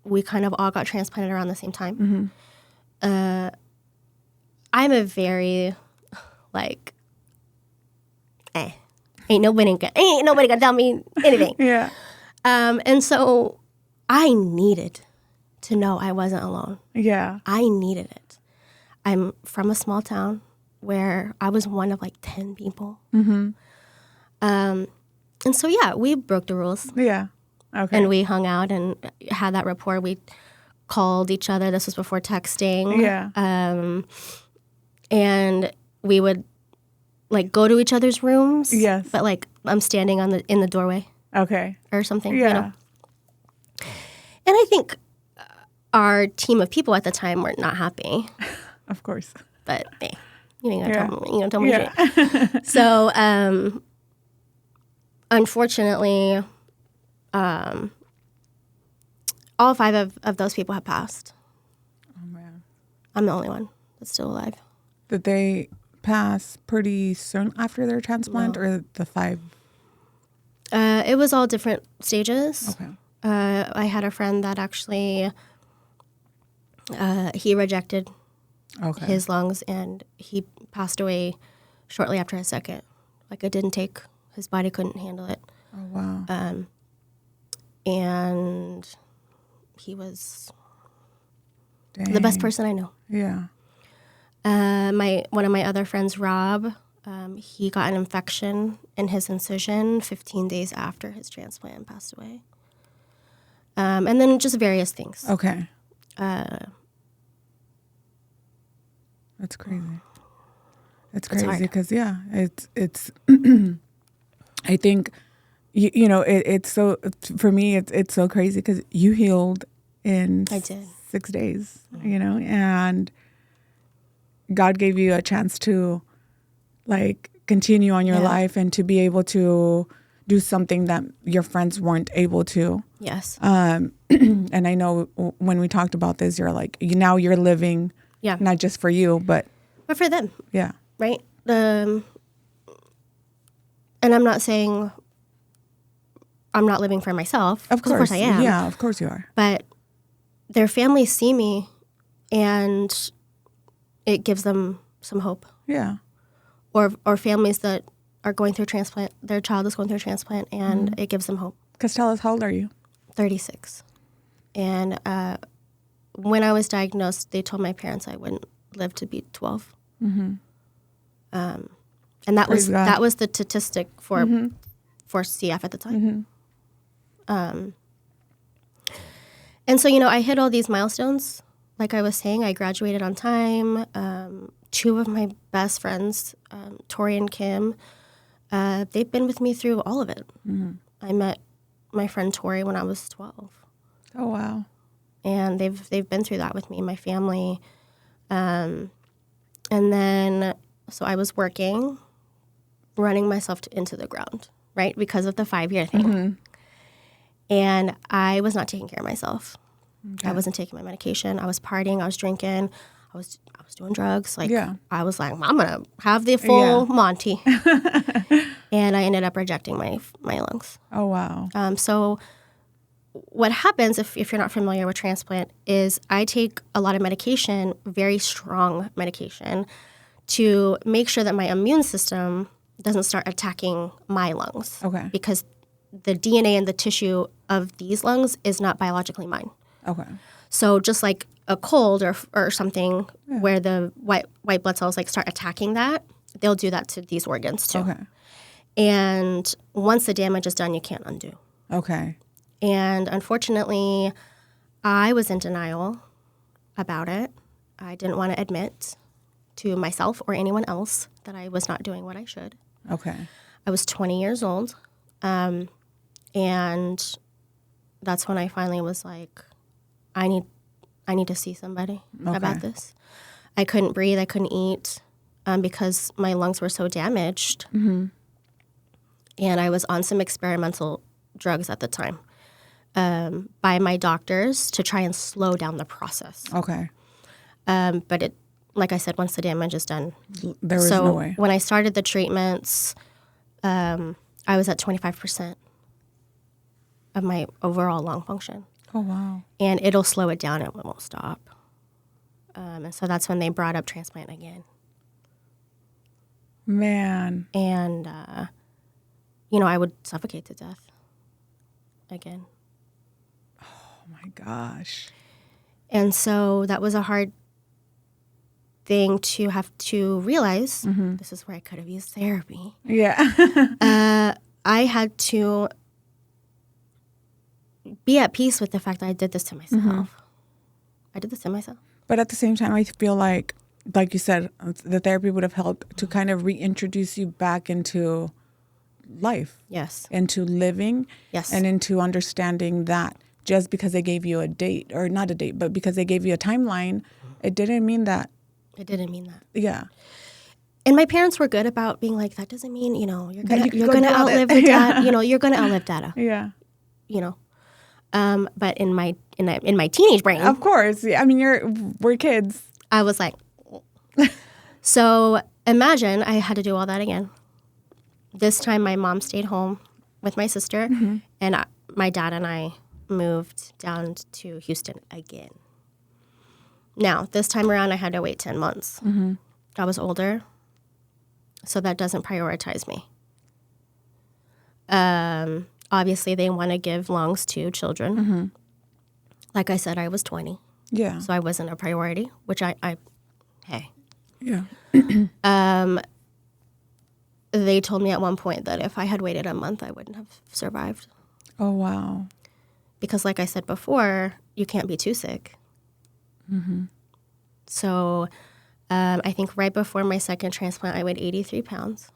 we kind of all got transplanted around the same time. Mm-hmm. I'm a very, like, ain't nobody gonna tell me anything. Yeah. And so I needed to know I wasn't alone. Yeah. I needed it. I'm from a small town where I was one of like 10 people. Mm-hmm. And so, yeah, we broke the rules. Yeah. Okay. And we hung out and had that rapport. We called each other. This was before texting. Yeah. And we would, like, go to each other's rooms. Yes. But, like, I'm standing in the doorway. Okay. Or something, Yeah. you know. And I think our team of people at the time were not happy. Of course. But, hey, you ain't gonna tell me Yeah. shit. So, unfortunately, all 5 of those people have passed. Oh, man. I'm the only one that's still alive. Did they pass pretty soon after their transplant or the 5? It was all different stages. Okay. I had a friend that actually, he rejected his lungs and he passed away shortly after his second. Like, it didn't take, his body couldn't handle it. Oh, wow. And he was the best person I know. Yeah. One of my other friends, Rob, he got an infection in his incision 15 days after his transplant and passed away. And then just various things. Okay. That's crazy. It's crazy because, yeah, it's I think, you know, it's so, for me, it's so crazy because you healed in 6 days, you know, and God gave you a chance to, like, continue on your life and to be able to do something that your friends weren't able to. Yes. And I know when we talked about this, you're like, now you're living, not just for you, but for them. Yeah. Right? And I'm not saying I'm not living for myself. Of course I am. Yeah, of course you are. But their families see me and it gives them some hope. Yeah. Or families that are going through transplant, their child is going through a transplant, and it gives them hope. Because tell us, how old are you? 36. And when I was diagnosed, they told my parents I wouldn't live to be 12. Mm-hmm. And that was the statistic for CF at the time. Mm-hmm. And so, you know, I hit all these milestones. Like I was saying, I graduated on time. 2 of my best friends, Tori and Kim, they've been with me through all of it. Mm-hmm. I met my friend Tori when I was 12. Oh, wow. And they've been through that with me, my family. And then, so I was working, running myself into the ground, right, because of the 5-year thing. Mm-hmm. And I was not taking care of myself. Okay. I wasn't taking my medication. I was partying. I was drinking. I was doing drugs. Like, I was like, I'm going to have the full Monty. And I ended up rejecting my lungs. Oh, wow. So what happens, if you're not familiar with transplant, is I take a lot of medication, very strong medication, to make sure that my immune system doesn't start attacking my lungs. Okay. Because the DNA and the tissue of these lungs is not biologically mine. Okay. So just like a cold or something where the white blood cells like start attacking that, they'll do that to these organs too. Okay. And once the damage is done, you can't undo. Okay. And unfortunately, I was in denial about it. I didn't want to admit to myself or anyone else that I was not doing what I should. Okay. I was 20 years old. And that's when I finally was like, I need to see somebody about this. I couldn't breathe. I couldn't eat because my lungs were so damaged. Mm-hmm. And I was on some experimental drugs at the time by my doctors to try and slow down the process. Okay. But it, like I said, once the damage is done. There was no way. When I started the treatments, I was at 25% of my overall lung function. Oh, wow. And it'll slow it down. It won't stop. And so that's when they brought up transplant again. Man. And, I would suffocate to death again. Oh, my gosh. And so that was a hard thing to have to realize. Mm-hmm. This is where I could have used therapy. Yeah. I had to be at peace with the fact that I did this to myself. Mm-hmm. I did this to myself. But at the same time, I feel like you said, the therapy would have helped to kind of reintroduce you back into life. Yes. Into living. Yes. And into understanding that just because they gave you a date, or not a date, but because they gave you a timeline, it didn't mean that. It didn't mean that. Yeah. And my parents were good about being like, that doesn't mean, you're gonna outlive your dad. You're gonna outlive dada. Yeah. But in my teenage brain, of course. I mean, we're kids. I was like, so imagine I had to do all that again. This time, my mom stayed home with my sister, mm-hmm. and my dad and I moved down to Houston again. Now, this time around, I had to wait 10 months. Mm-hmm. I was older, so that doesn't prioritize me. Obviously, they want to give lungs to children. Mm-hmm. Like I said, I was 20. Yeah. So I wasn't a priority, which hey. Yeah. They told me at one point that if I had waited a month, I wouldn't have survived. Oh, wow. Because like I said before, you can't be too sick. Mm-hmm. So I think right before my second transplant, I weighed 83 pounds.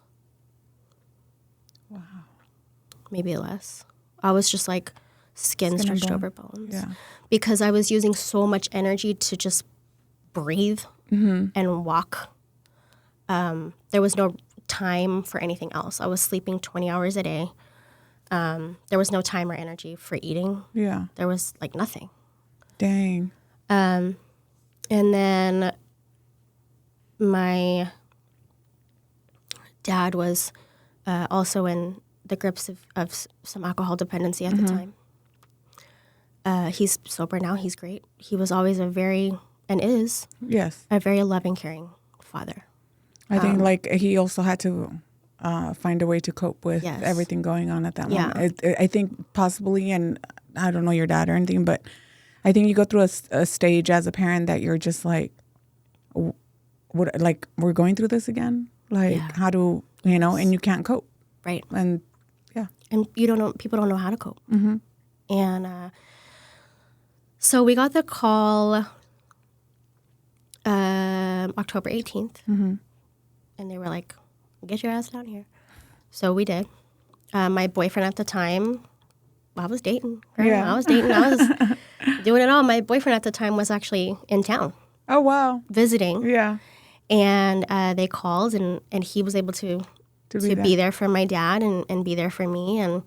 Wow. Maybe less. I was just like skin stretched over bones. Yeah. Because I was using so much energy to just breathe mm-hmm. and walk. There was no time for anything else. I was sleeping 20 hours a day. There was no time or energy for eating. Yeah. There was like nothing. Dang. And then my dad was also in the grips of some alcohol dependency at mm-hmm. the time. He's sober now. He's great. He was always a very loving, caring father. I think he also had to find a way to cope with everything going on at that moment. I think possibly, and I don't know your dad or anything, but I think you go through a stage as a parent that you're just like, we're going through this again? How do, and you can't cope. Right. And and people don't know how to cope. Mm-hmm. And so we got the call October 18th. Mm-hmm. And they were like, get your ass down here. So we did. My boyfriend at the time, I was dating. Right? Yeah. I was dating. I was doing it all. My boyfriend at the time was actually in town. Oh, wow. Visiting. Yeah. And they called, and he was able to be there for my dad and be there for me. And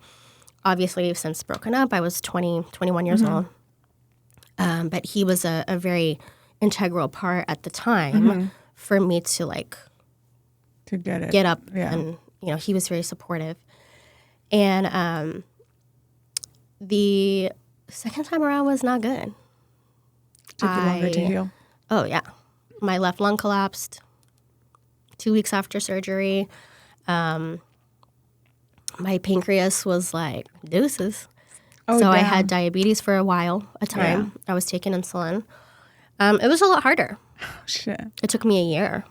obviously, we've since broken up. I was 21 years mm-hmm. old. But he was a very integral part at the time mm-hmm. for me to get up. Yeah. And, he was very supportive. And the second time around was not good. Took you longer to heal? Oh, yeah. My left lung collapsed 2 weeks after surgery. My pancreas was like, deuces. Oh, so I damn. had diabetes for a time. I was taking insulin. It was a lot harder. Oh, shit. It took me a year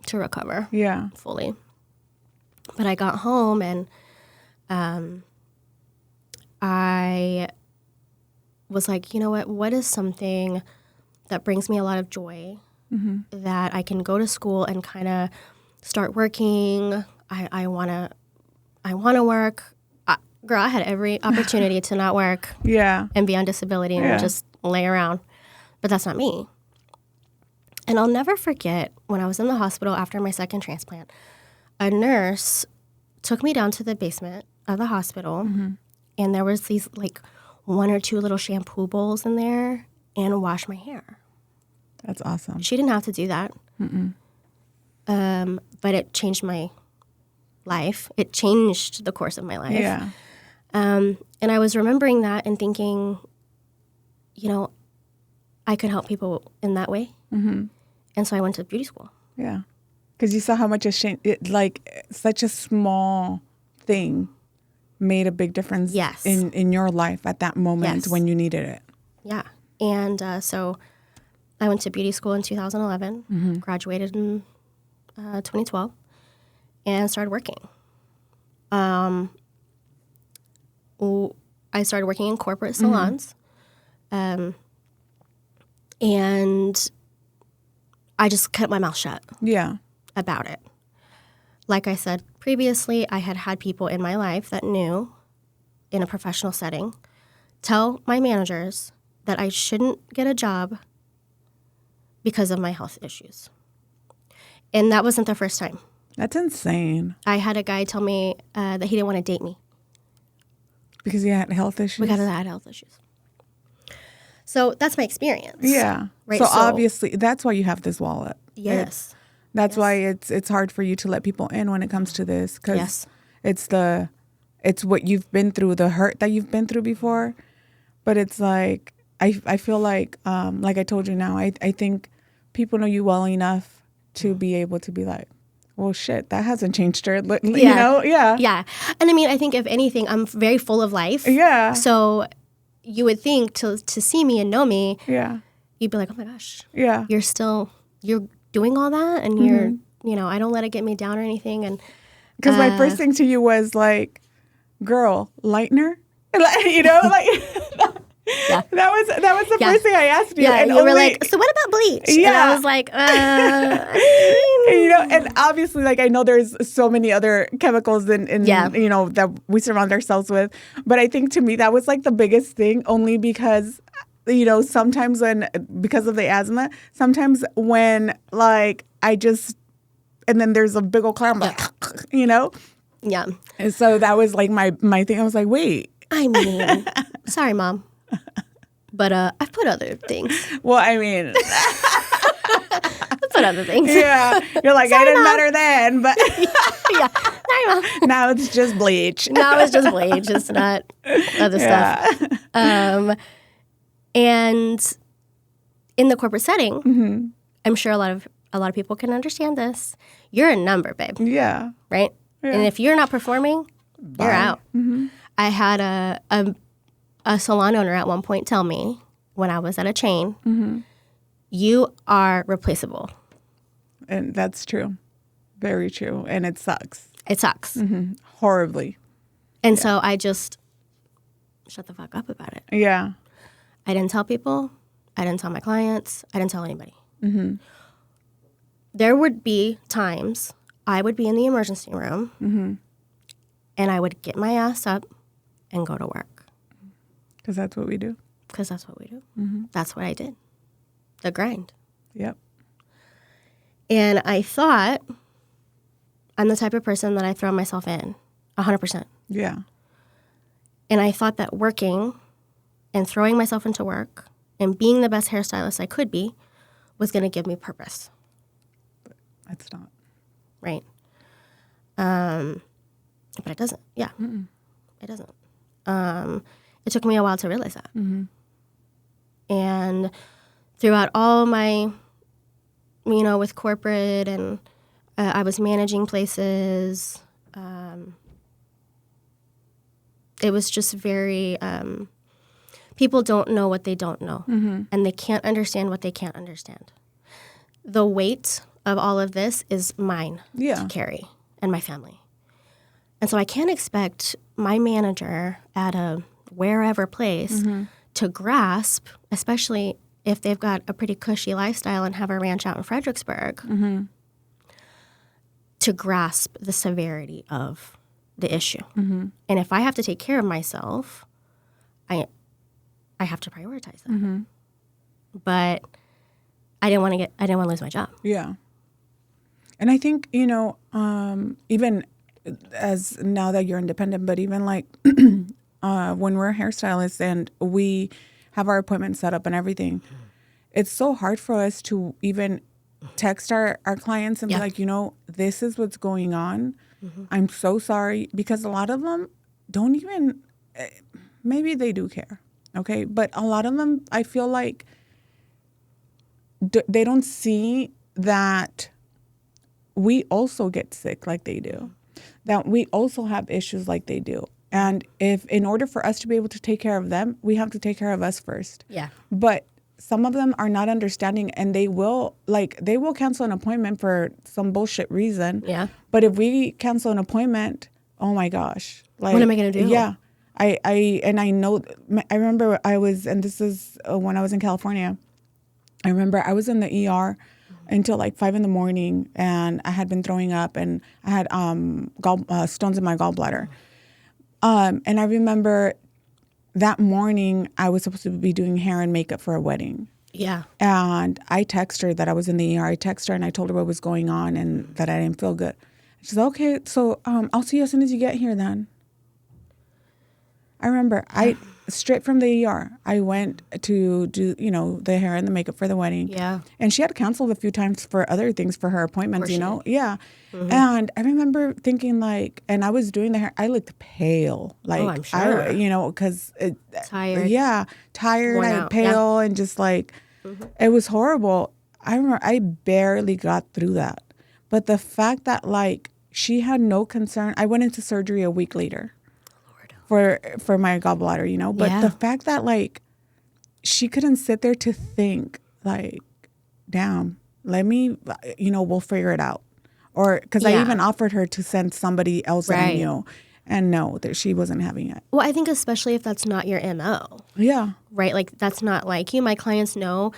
to recover Yeah. fully. But I got home and I was like, you know what is something that brings me a lot of joy that I can go to school and kind of start working. I want to work. Girl, I had every opportunity to not work Yeah. and be on disability and just lay around. But that's not me. And I'll never forget when I was in the hospital after my second transplant, a nurse took me down to the basement of the hospital, and there was these like 1 or 2 little shampoo bowls in there and washed my hair. That's awesome. She didn't have to do that. But it changed my life. It changed the course of my life. Yeah. And I was remembering that and thinking, you know, I could help people in that way. And so I went to beauty school. Yeah. Because you saw how much such a small thing made a big difference in your life at that moment when you needed it. Yeah. And so I went to beauty school in 2011, graduated in 2012, and started working. I started working in corporate salons. And I just kept my mouth shut about it. Like I said previously, I had people in my life that knew in a professional setting tell my managers that I shouldn't get a job because of my health issues. And that wasn't the first time. That's insane. I had a guy tell me that he didn't want to date me. Because you had health issues? Because I had health issues. So that's my experience. Yeah. Right? So obviously, that's why you have this wallet. Yes. That's why it's hard for you to let people in when it comes to this. Because it's what you've been through, the hurt that you've been through before. But it's like, I feel like I told you now, I think people know you well enough to be able to be like, well, shit, that hasn't changed her. You know? Yeah. Yeah. And I mean, I think if anything, I'm very full of life. Yeah. So you would think to see me and know me, you'd be like, oh my gosh. Yeah. You're doing all that and you're, I don't let it get me down or anything. And because my first thing to you was like, girl, lightener? That was the first thing I asked you. Yeah, and you were like, so what about bleach? Yeah. And I was like, and obviously, I know there's so many other chemicals in that we surround ourselves with. But I think to me, that was like the biggest thing only because, sometimes because of the asthma, sometimes when I just, and then there's a big old cloud, Yeah. And so that was like my thing. I was like, wait. I mean, sorry, Mom. But I've put other things. Well, I mean. I put other things. Yeah. You're like, sorry, I didn't matter then, but. Yeah. Sorry, Mom. Now it's just bleach. Now it's just bleach. It's not other stuff. And in the corporate setting, I'm sure a lot of people can understand this. You're a number, babe. Yeah. Right? Yeah. And if you're not performing, you're out. I had a salon owner at one point tell me when I was at a chain, you are replaceable. And that's true. Very true. And it sucks. It sucks. Horribly. And so I just shut the fuck up about it. Yeah. I didn't tell people. I didn't tell my clients. I didn't tell anybody. There would be times I would be in the emergency room and I would get my ass up and go to work. Because that's what we do. Because that's what we do. That's what I did. The grind. Yep. And I thought I'm the type of person that I throw myself in 100%. Yeah. And I thought that working and throwing myself into work and being the best hairstylist I could be was going to give me purpose. But it's not. Right. But it doesn't. Yeah. It doesn't. It took me a while to realize that. And throughout all my, with corporate and I was managing places, it was just very, people don't know what they don't know. And they can't understand what they can't understand. The weight of all of this is mine to carry and my family. And so I can't expect my manager at a wherever place to grasp, especially if they've got a pretty cushy lifestyle and have a ranch out in Fredericksburg, to grasp the severity of the issue. And if I have to take care of myself, I have to prioritize that. But I didn't want to lose my job. Yeah. And I think, even as now that you're independent, but even like when we're hairstylists and we have our appointments set up and everything, it's so hard for us to even text our clients and be like, this is what's going on. I'm so sorry. Because a lot of them don't even, maybe they do care. Okay. But a lot of them, I feel like they don't see that we also get sick like they do, that we also have issues like they do. And if in order for us to be able to take care of them, we have to take care of us first. Yeah. But some of them are not understanding, and they will cancel an appointment for some bullshit reason. Yeah. But if we cancel an appointment, oh my gosh. Like, what am I going to do? Yeah. I remember and this is when I was in California, I remember I was in the ER until like 5 a.m, and I had been throwing up, and I had stones in my gallbladder. And I remember that morning I was supposed to be doing hair and makeup for a wedding. Yeah. And I texted her that I was in the ER. I texted her and I told her what was going on and that I didn't feel good. She said, okay, so I'll see you as soon as you get here then. I remember straight from the ER, I went to do, the hair and the makeup for the wedding. Yeah. And she had canceled a few times for other things for her appointments, Yeah. And I remember thinking and I was doing the hair, I looked pale. Like, I'm sure. because tired. Yeah. Tired, Worn I out. pale, and just it was horrible. I remember I barely got through that. But the fact that she had no concern, I went into surgery a week later. For my gallbladder, but the fact that she couldn't sit there to think damn, let me, we'll figure it out. Or because I even offered her to send somebody else that I knew, and no, that she wasn't having it. Well, I think especially if that's not your MO. Yeah. Right? That's not like you. My clients know,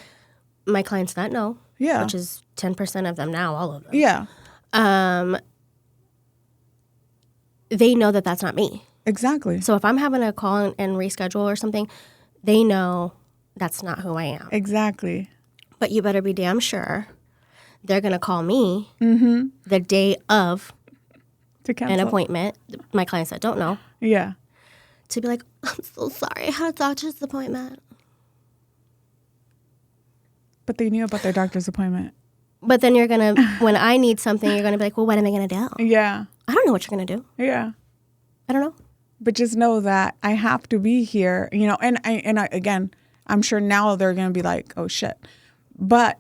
my clients that know. Yeah. Which is 10% of them now, all of them. Yeah. They know that that's not me. Exactly. So if I'm having a call and reschedule or something, they know that's not who I am. Exactly. But you better be damn sure they're going to call me the day of an appointment, my clients that don't know. Yeah. To be like, I'm so sorry, I had a doctor's appointment. But they knew about their doctor's appointment. But then you're going to, when I need something, you're going to be like, well, what am I going to do? Yeah. I don't know what you're going to do. Yeah. I don't know. But just know that I have to be here, and I, again, I'm sure now they're going to be like, oh shit. But,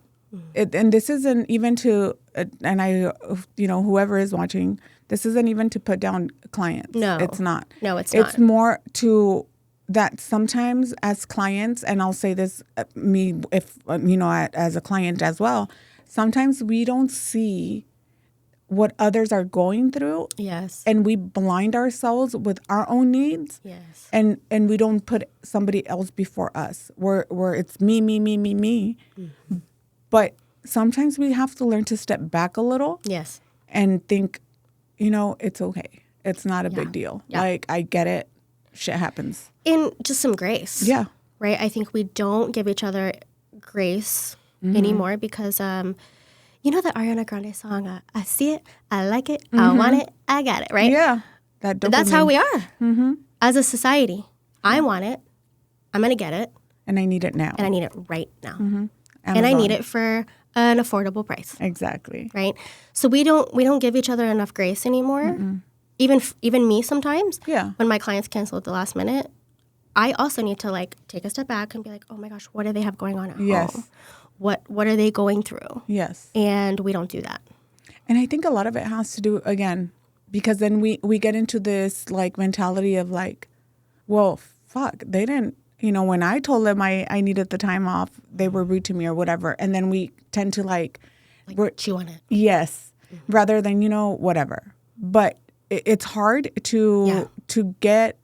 and this isn't even to, and I, whoever is watching, this isn't even to put down clients. No. It's not. No, it's not. It's more to that sometimes as clients, and I'll say this, as a client as well, sometimes we don't see what others are going through. Yes. And we blind ourselves with our own needs. Yes. And we don't put somebody else before us. Where it's me. Mm-hmm. But sometimes we have to learn to step back a little. Yes. And think, it's okay. It's not a big deal. Yeah. I get it. Shit happens. And just some grace. Yeah. Right? I think we don't give each other grace anymore because you know that Ariana Grande song, I see it, I like it, I want it, I got it, right? Yeah. That's how we are as a society. I want it, I'm going to get it. And I need it now. And I need it right now. And I need it for an affordable price. Exactly. Right? So we don't give each other enough grace anymore. Even me sometimes. Yeah. When my clients cancel at the last minute, I also need to take a step back and be like, oh my gosh, what do they have going on at home? What are they going through? Yes. And we don't do that. And I think a lot of it has to do, again, because then we get into this mentality of Well, fuck, they didn't. When I told them I needed the time off, they were rude to me or whatever. And then we tend to chew on it. Yes, rather than whatever. But it's hard to get.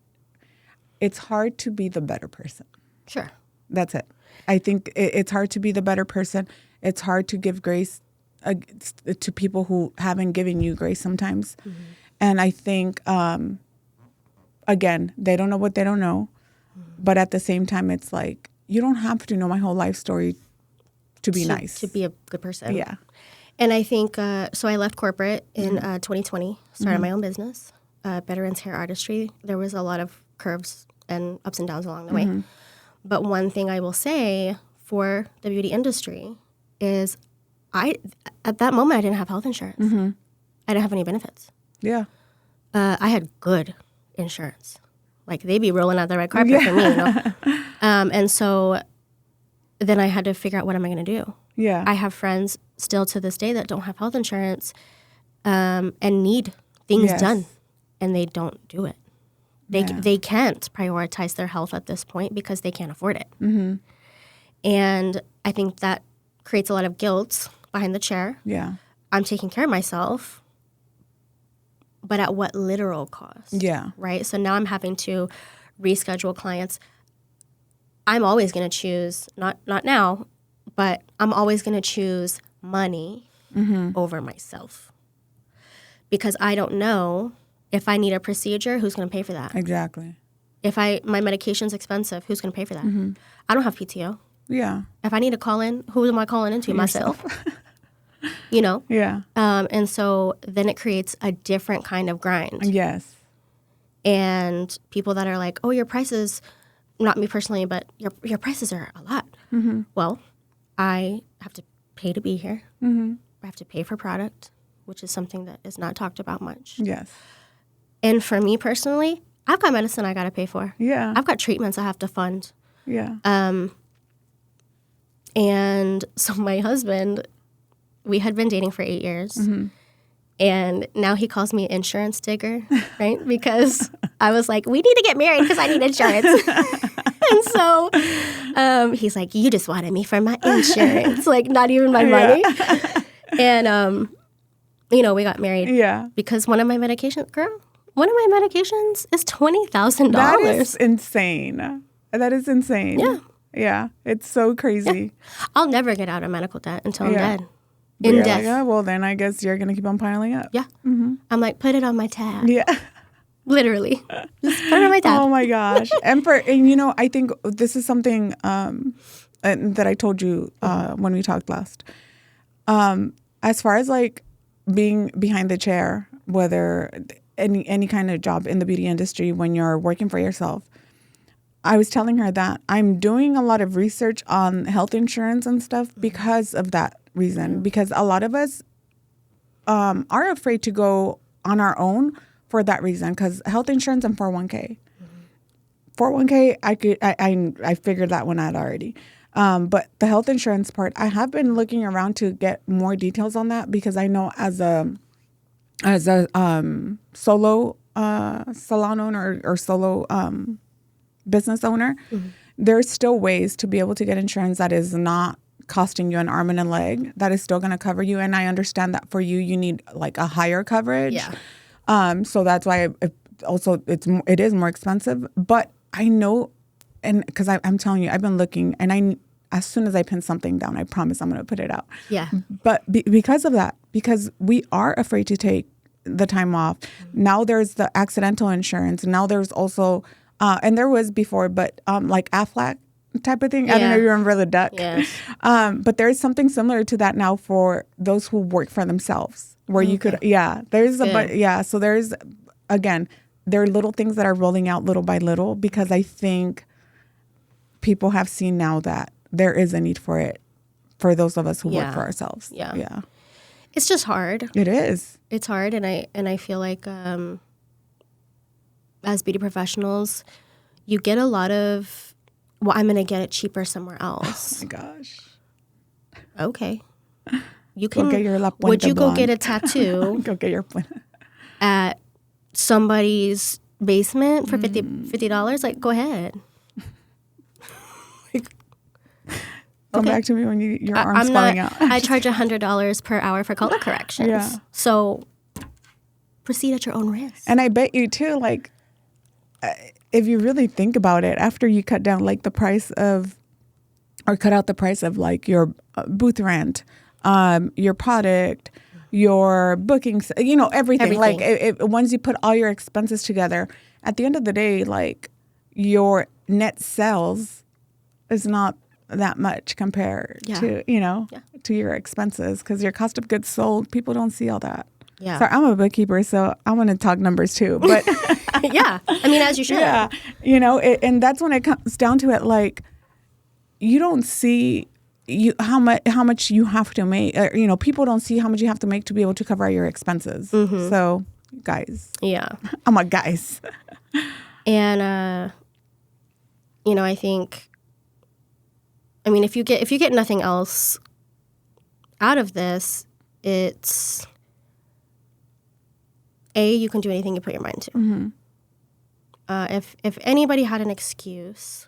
It's hard to be the better person. Sure. That's it. I think it's hard to be the better person. It's hard to give grace to people who haven't given you grace sometimes. Mm-hmm. And I think, again, they don't know what they don't know. Mm-hmm. But at the same time, it's like, you don't have to know my whole life story to be nice. To be a good person. Yeah. And I think, so I left corporate in 2020, started my own business, Better Ends Hair Artistry. There was a lot of curves and ups and downs along the way. But one thing I will say for the beauty industry is at that moment, I didn't have health insurance. I didn't have any benefits. Yeah. I had good insurance. Like, they'd be rolling out the red carpet for me, and so then I had to figure out, what am I going to do? Yeah. I have friends still to this day that don't have health insurance and need things done, and they don't do it. They can't prioritize their health at this point because they can't afford it. Mm-hmm. And I think that creates a lot of guilt behind the chair. Yeah. I'm taking care of myself, but at what literal cost? Yeah. Right? So now I'm having to reschedule clients. I'm always going to choose, not now, but I'm always going to choose money over myself. Because I don't know, if I need a procedure, who's going to pay for that? Exactly. If my medication's expensive, who's going to pay for that? Mm-hmm. I don't have PTO. Yeah. If I need to call in, who am I calling into? Myself. Yeah. And so then it creates a different kind of grind. Yes. And people that are like, oh, your prices, not me personally, but your prices are a lot. Mm-hmm. Well, I have to pay to be here. Mm-hmm. I have to pay for product, which is something that is not talked about much. Yes. And for me personally, I've got medicine I got to pay for. Yeah. I've got treatments I have to fund. Yeah. And so my husband, we had been dating for 8 years. Mm-hmm. And now he calls me insurance digger, right? Because I was like, we need to get married because I need insurance. And so he's like, you just wanted me for my insurance, like not even my money. And, we got married. Yeah. Because one of my medications is $20,000. That is insane. Yeah. Yeah. It's so crazy. Yeah. I'll never get out of medical debt until I'm dead. In death. Like, oh, well, then I guess you're going to keep on piling up. Yeah. Mm-hmm. I'm like, put it on my tab. Yeah. Literally. Just put it on my tab. Oh, my gosh. And I think this is something that I told you when we talked last. As far as like being behind the chair, whether any kind of job in the beauty industry, when you're working for yourself, I was telling her that I'm doing a lot of research on health insurance and stuff because of that reason. Because a lot of us are afraid to go on our own for that reason. Because health insurance and 401k. 401k, I figured that one out already. But the health insurance part, I have been looking around to get more details on that because I know as a solo salon owner or solo business owner, there's still ways to be able to get insurance that is not costing you an arm and a leg, that is still going to cover you. And I understand that for you, you need like a higher coverage. Yeah. So that's why it is more expensive. But I know, and because I'm telling you, I've been looking, and as soon as I pin something down, I promise I'm going to put it out. Yeah. But because of that, because we are afraid to take the time off, now there's the accidental insurance. Now there's also, and there was before, but like Aflac type of thing. Yeah. I don't know if you remember the duck. Yes. But there's something similar to that now for those who work for themselves, where you could, there's so there's, again, there are little things that are rolling out little by little because I think people have seen now that there is a need for it for those of us who work for ourselves. Yeah. Yeah. It's just hard. It is. It's hard. And I feel like as beauty professionals, you get a lot of, well, I'm going to get it cheaper somewhere else. Oh my gosh. Okay. You can, go get your would you blonde. Go get a tattoo? Go get your at somebody's basement for $50, like, go ahead. Come back to me when your arm's falling out. I charge $100 per hour for color corrections. Yeah. So proceed at your own risk. And I bet you too, like, if you really think about it, after you cut down like the price of, or cut out the price of like your booth rent, your product, your bookings, everything. Like once you put all your expenses together, at the end of the day, like your net sales is not that much compared to, to your expenses, because your cost of goods sold, people don't see all that. Yeah. Sorry, I'm a bookkeeper, so I want to talk numbers too. But yeah, I mean, as you should. Yeah, and that's when it comes down to it. Like, you don't see how much you have to make. People don't see how much you have to make to be able to cover your expenses. Mm-hmm. So, guys. Yeah. I'm a guys. And I think. I mean, if you get nothing else out of this, it's you can do anything you put your mind to. Mm-hmm. If anybody had an excuse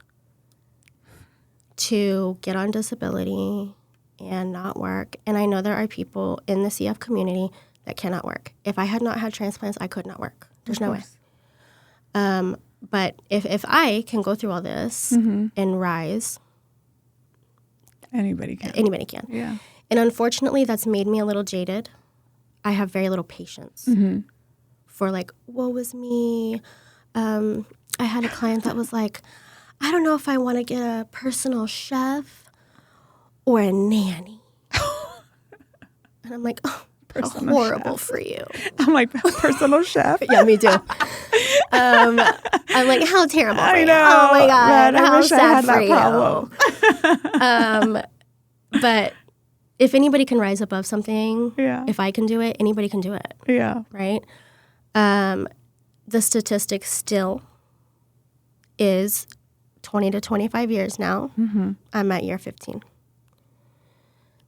to get on disability and not work, and I know there are people in the CF community that cannot work. If I had not had transplants, I could not work. There's no way. But if I can go through all this and rise, anybody can. Anybody can. Yeah. And unfortunately, that's made me a little jaded. I have very little patience for like, woe is me. I had a client that was like, I don't know if I want to get a personal chef or a nanny. And I'm like, oh, how horrible for you. I'm like, personal chef? Yeah, me too. I'm like, how terrible for you. know. Oh my God, man, how I wish sad I had for that you. problem. But if anybody can rise above something, if I can do it, anybody can do it. Yeah. Right? The statistic still is 20 to 25 years now. Mm-hmm. I'm at year 15.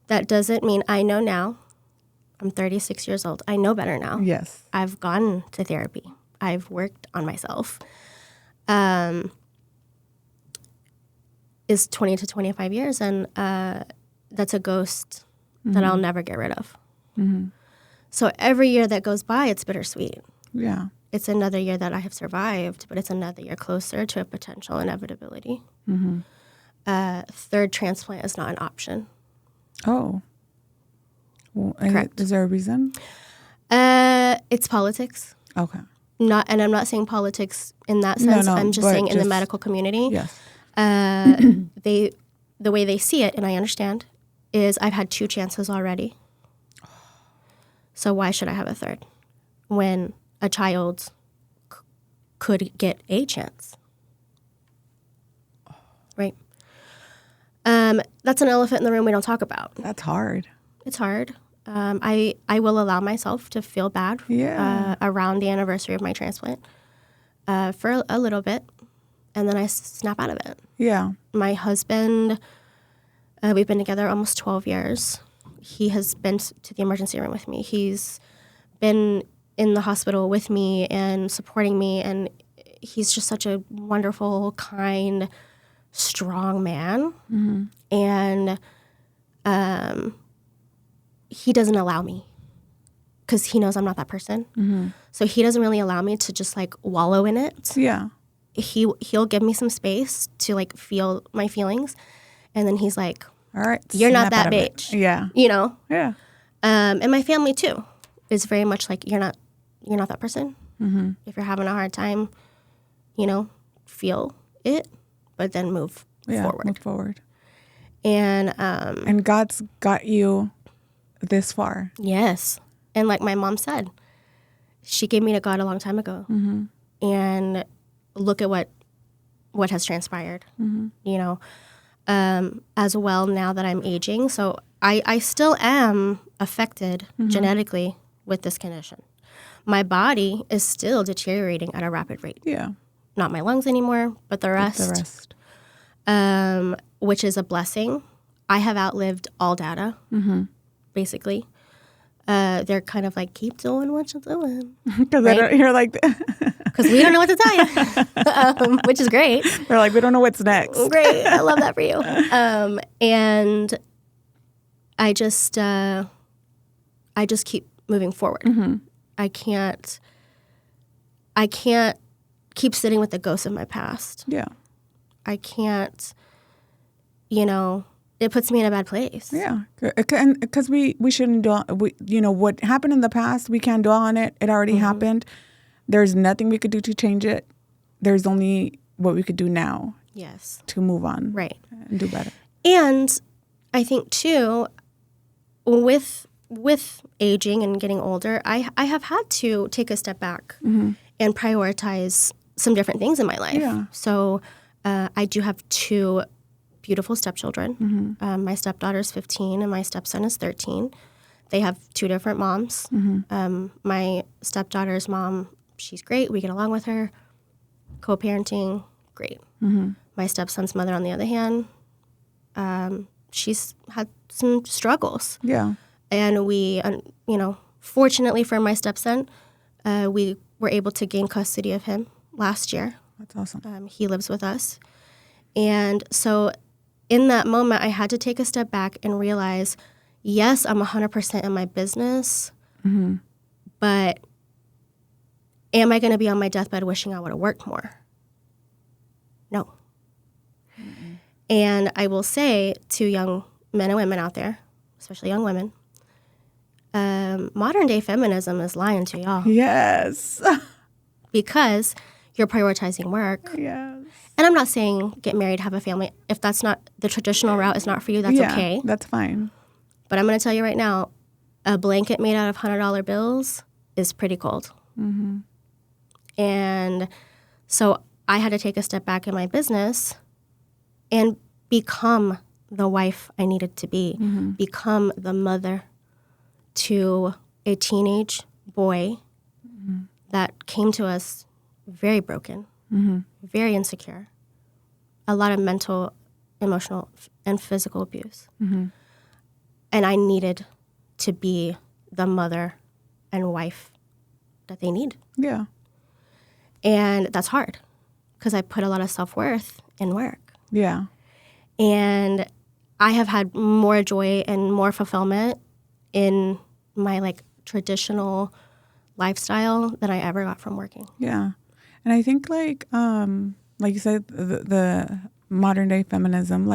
That doesn't mean I know now. I'm 36 years old. I know better now. Yes. I've gone to therapy. I've worked on myself. Is 20 to 25 years, and that's a ghost that I'll never get rid of. Mm-hmm. So every year that goes by, it's bittersweet. Yeah. It's another year that I have survived, but it's another year closer to a potential inevitability. Mm-hmm. Third transplant is not an option. Oh. Well, correct. Is there a reason? It's politics. Okay. And I'm not saying politics in that sense. No, I'm just saying in the medical community. Yes. The way they see it, and I understand, is I've had 2 chances already. So why should I have a third when a child could get a chance? Right? That's an elephant in the room we don't talk about. That's hard. It's hard. I will allow myself to feel bad around the anniversary of my transplant for a little bit, and then I snap out of it. Yeah. My husband, we've been together almost 12 years. He has been to the emergency room with me. He's been in the hospital with me and supporting me, and he's just such a wonderful, kind, strong man. Mm-hmm. And he doesn't allow me because he knows I'm not that person. Mm-hmm. So he doesn't really allow me to just like wallow in it. Yeah. He'll give me some space to like feel my feelings, and then he's like, all right, you're not that bitch. Yeah. Yeah. And my family too is very much like, you're not that person. Mm-hmm. If you're having a hard time, feel it, but then move forward. Move forward. And God's got you this far. Yes. And like my mom said, she gave me to God a long time ago. Mm-hmm. And look at what has transpired, as well now that I'm aging. So I still am affected genetically with this condition. My body is still deteriorating at a rapid rate. Yeah. Not my lungs anymore, but the rest. Which is a blessing. I have outlived all data, basically. They're kind of like, keep doing what you're doing. Because right? You're like, because we don't know what to tell you, which is great. They're like, we don't know what's next. Great. I love that for you. And I just keep moving forward. Mm-hmm. I can't keep sitting with the ghosts of my past. Yeah. I can't, it puts me in a bad place. Yeah. Because we shouldn't dwell, what happened in the past, we can't dwell on it. It already happened. There's nothing we could do to change it. There's only what we could do now. Yes. To move on. Right. And do better. And I think, too, with aging and getting older, I have had to take a step back and prioritize some different things in my life. Yeah. So I do have 2 beautiful stepchildren. My stepdaughter's 15 and my stepson is 13. They have 2 different moms. My stepdaughter's mom, she's great. We get along with her. Co-parenting, great. My stepson's mother, on the other hand, she's had some struggles. Yeah. And we, fortunately for my stepson, we were able to gain custody of him last year. That's awesome. He lives with us. And so in that moment, I had to take a step back and realize, yes, I'm 100% in my business, but am I going to be on my deathbed wishing I would have worked more? No. And I will say to young men and women out there, especially young women, modern day feminism is lying to y'all. Yes. Because you're prioritizing work. Yes. And I'm not saying get married, have a family. If that's not the traditional route, is not for you, that's okay. That's fine. But I'm going to tell you right now, a blanket made out of $100 bills is pretty cold. And so I had to take a step back in my business and become the wife I needed to be, become the mother to a teenage boy that came to us very broken, very insecure, a lot of mental, emotional, and physical abuse. And I needed to be the mother and wife that they need. Yeah. And that's hard because I put a lot of self-worth in work. Yeah. And I have had more joy and more fulfillment in my traditional lifestyle than I ever got from working. Yeah. And I think like you said, the modern day feminism,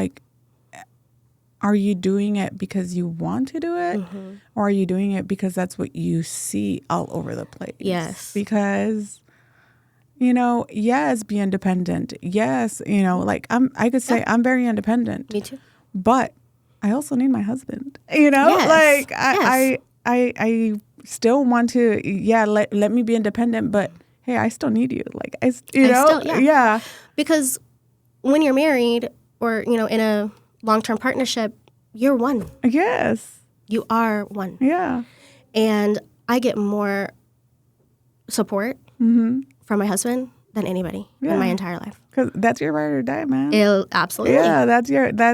are you doing it because you want to do it? Or are you doing it because that's what you see all over the place? Yes. Because, yes, be independent. Yes, I could say I'm very independent. Me too. But I also need my husband. Yes. I still want to, let me be independent, but hey, I still need you. Yeah. Because when you're married or, in a long-term partnership, you're one. Yes. You are one. Yeah. And I get more support from my husband than anybody in my entire life. Because that's your ride or die, man. Absolutely. Yeah,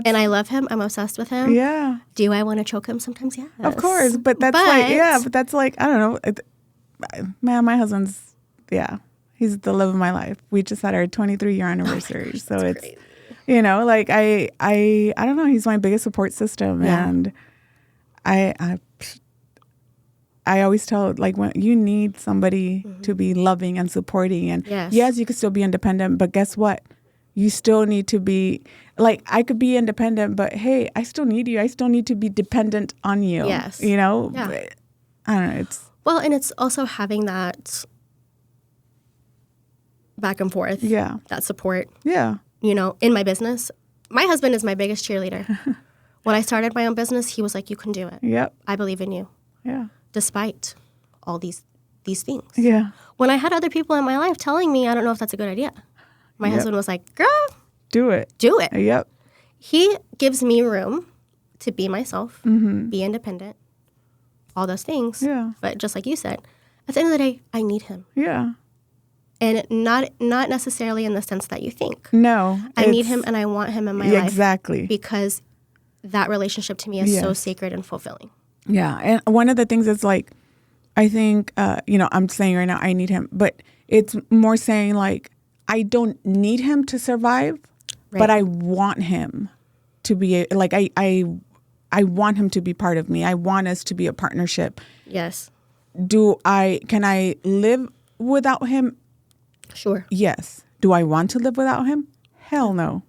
and I love him. I'm obsessed with him. Yeah. Do I want to choke him sometimes? Yes. Of course. But that's I don't know. Man, my husband's, he's the love of my life. We just had our 23-year anniversary. So it's, crazy. I don't know. He's my biggest support system. Yeah. And I always tell, when you need somebody to be loving and supporting. And yes, you could still be independent, but guess what? You still need to be, I could be independent, but hey, I still need you. I still need to be dependent on you. Yes. Yeah. But, I don't know. Well, and it's also having that back and forth. Yeah. That support. Yeah. In my business. My husband is my biggest cheerleader. When I started my own business, he was like, you can do it. Yep. I believe in you. Yeah. Despite all these things. Yeah. When I had other people in my life telling me, I don't know if that's a good idea. My husband was like, girl. Do it. Do it. Yep. He gives me room to be myself, be independent, all those things. Yeah. But just like you said, at the end of the day, I need him. Yeah. And not necessarily in the sense that you think. No. I need him and I want him in my life. Exactly. Because that relationship to me is so sacred and fulfilling. Yeah. And one of the things is I think, I'm saying right now, I need him. But It's more saying like, I don't need him to survive, but I want him to be like, I want him to be part of me. I want us to be a partnership. Yes. Can I live without him? Sure. Yes. Do I want to live without him? Hell no.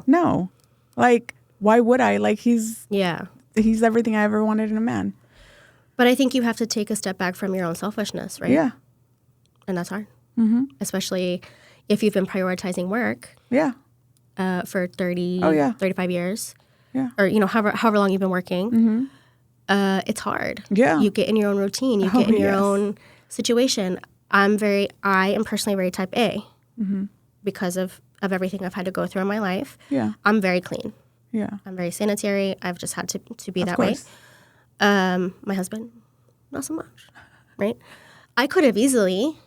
No. Like, why would I? Like, he's everything I ever wanted in a man. But I think you have to take a step back from your own selfishness, right? Yeah. And that's hard. Mm-hmm. Especially if you've been prioritizing work. Yeah. For 35 years. Yeah. Or, however long you've been working. Mm-hmm. It's hard. Yeah. You get in your own routine. You get in your own situation. I am personally very type A because of everything I've had to go through in my life. Yeah. I'm very clean. Yeah. I'm very sanitary. I've just had to be that course. way. My husband, not so much, right? I could have easily,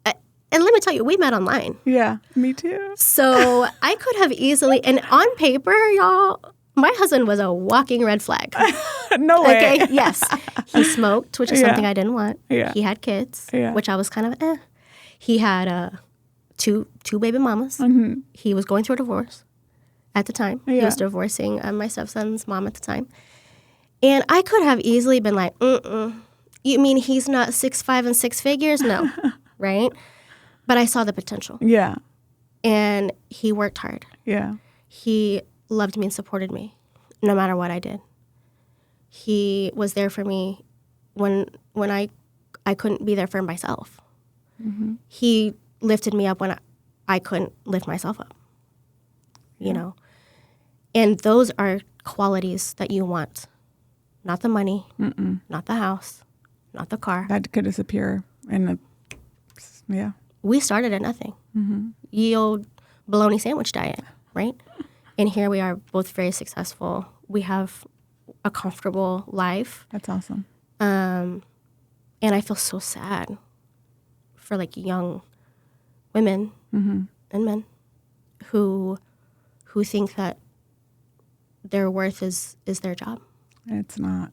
and let me tell you, we met online. Yeah, me too. So I could have easily, and on paper, y'all, my husband was a walking red flag. No way. Okay, yes. He smoked, which is something I didn't want. Yeah. He had kids, Yeah. which I was kind of He had two baby mamas. Mm-hmm. He was going through a divorce at the time. Yeah. He was divorcing my stepson's mom at the time. And I could have easily been like, you mean he's not 6'5" and 6 figures? No, right? But I saw the potential. Yeah. And he worked hard. Yeah. He loved me and supported me no matter what I did. He was there for me when I couldn't be there for myself. Mm-hmm. He lifted me up when I couldn't lift myself up, you know. And those are qualities that you want. Not the money, not the house, not the car. That could disappear yeah. We started at nothing. Mm-hmm. Ye old bologna sandwich diet, right? And here we are, both very successful. We have a comfortable life. That's awesome. And I feel so sad for like young women and men who think that their worth is their job. It's not.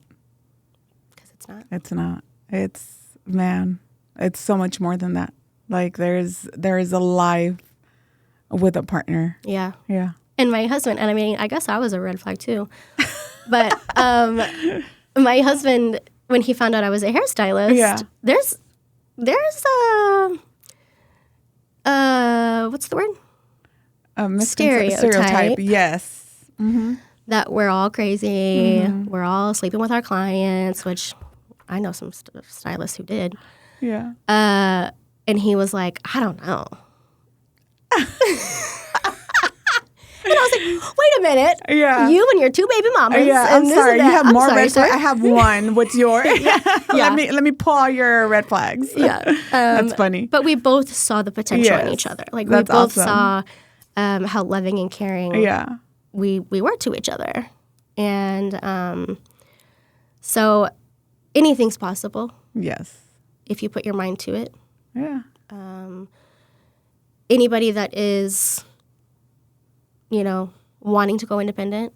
Because it's not. It's not. It's so much more than that. Like there is a life with a partner. Yeah. Yeah. And my husband, and I mean, I guess I was a red flag too. But my husband, when he found out I was a hairstylist, there's what's the word? Stereotype. Yes. Mm-hmm. That we're all crazy. Mm-hmm. We're all sleeping with our clients, which I know some stylists who did. Yeah. And he was like, I don't know. And I was like, wait a minute. Yeah. You and your two baby mamas. Yeah, I'm sorry. You have more red flags. I have one. What's yours? Yeah. Let me pull all your red flags. Yeah. That's funny. But we both saw the potential in each other. Like we both saw how loving and caring we were to each other. And so anything's possible. Yes. If you put your mind to it. Yeah. Anybody that is, wanting to go independent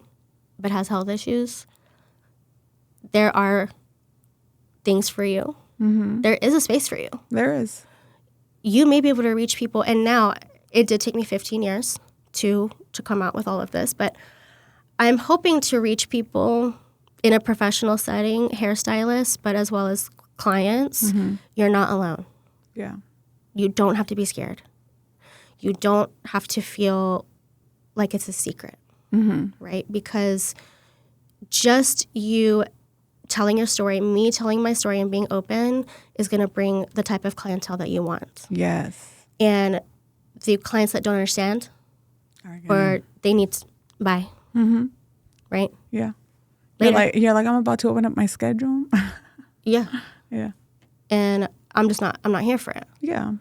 but has health issues, there are things for you. Mm-hmm. There is a space for you. There is. You may be able to reach people, and now it did take me 15 years to come out with all of this, but I'm hoping to reach people in a professional setting, hairstylists, but as well as clients. Mm-hmm. You're not alone. Yeah. You don't have to be scared. You don't have to feel like it's a secret, right? Because just you telling your story, me telling my story and being open is going to bring the type of clientele that you want. Yes. And the clients that don't understand or they need to buy, right? Yeah. Later. You're like, I'm about to open up my schedule. Yeah. Yeah. And I'm not here for it. Yeah.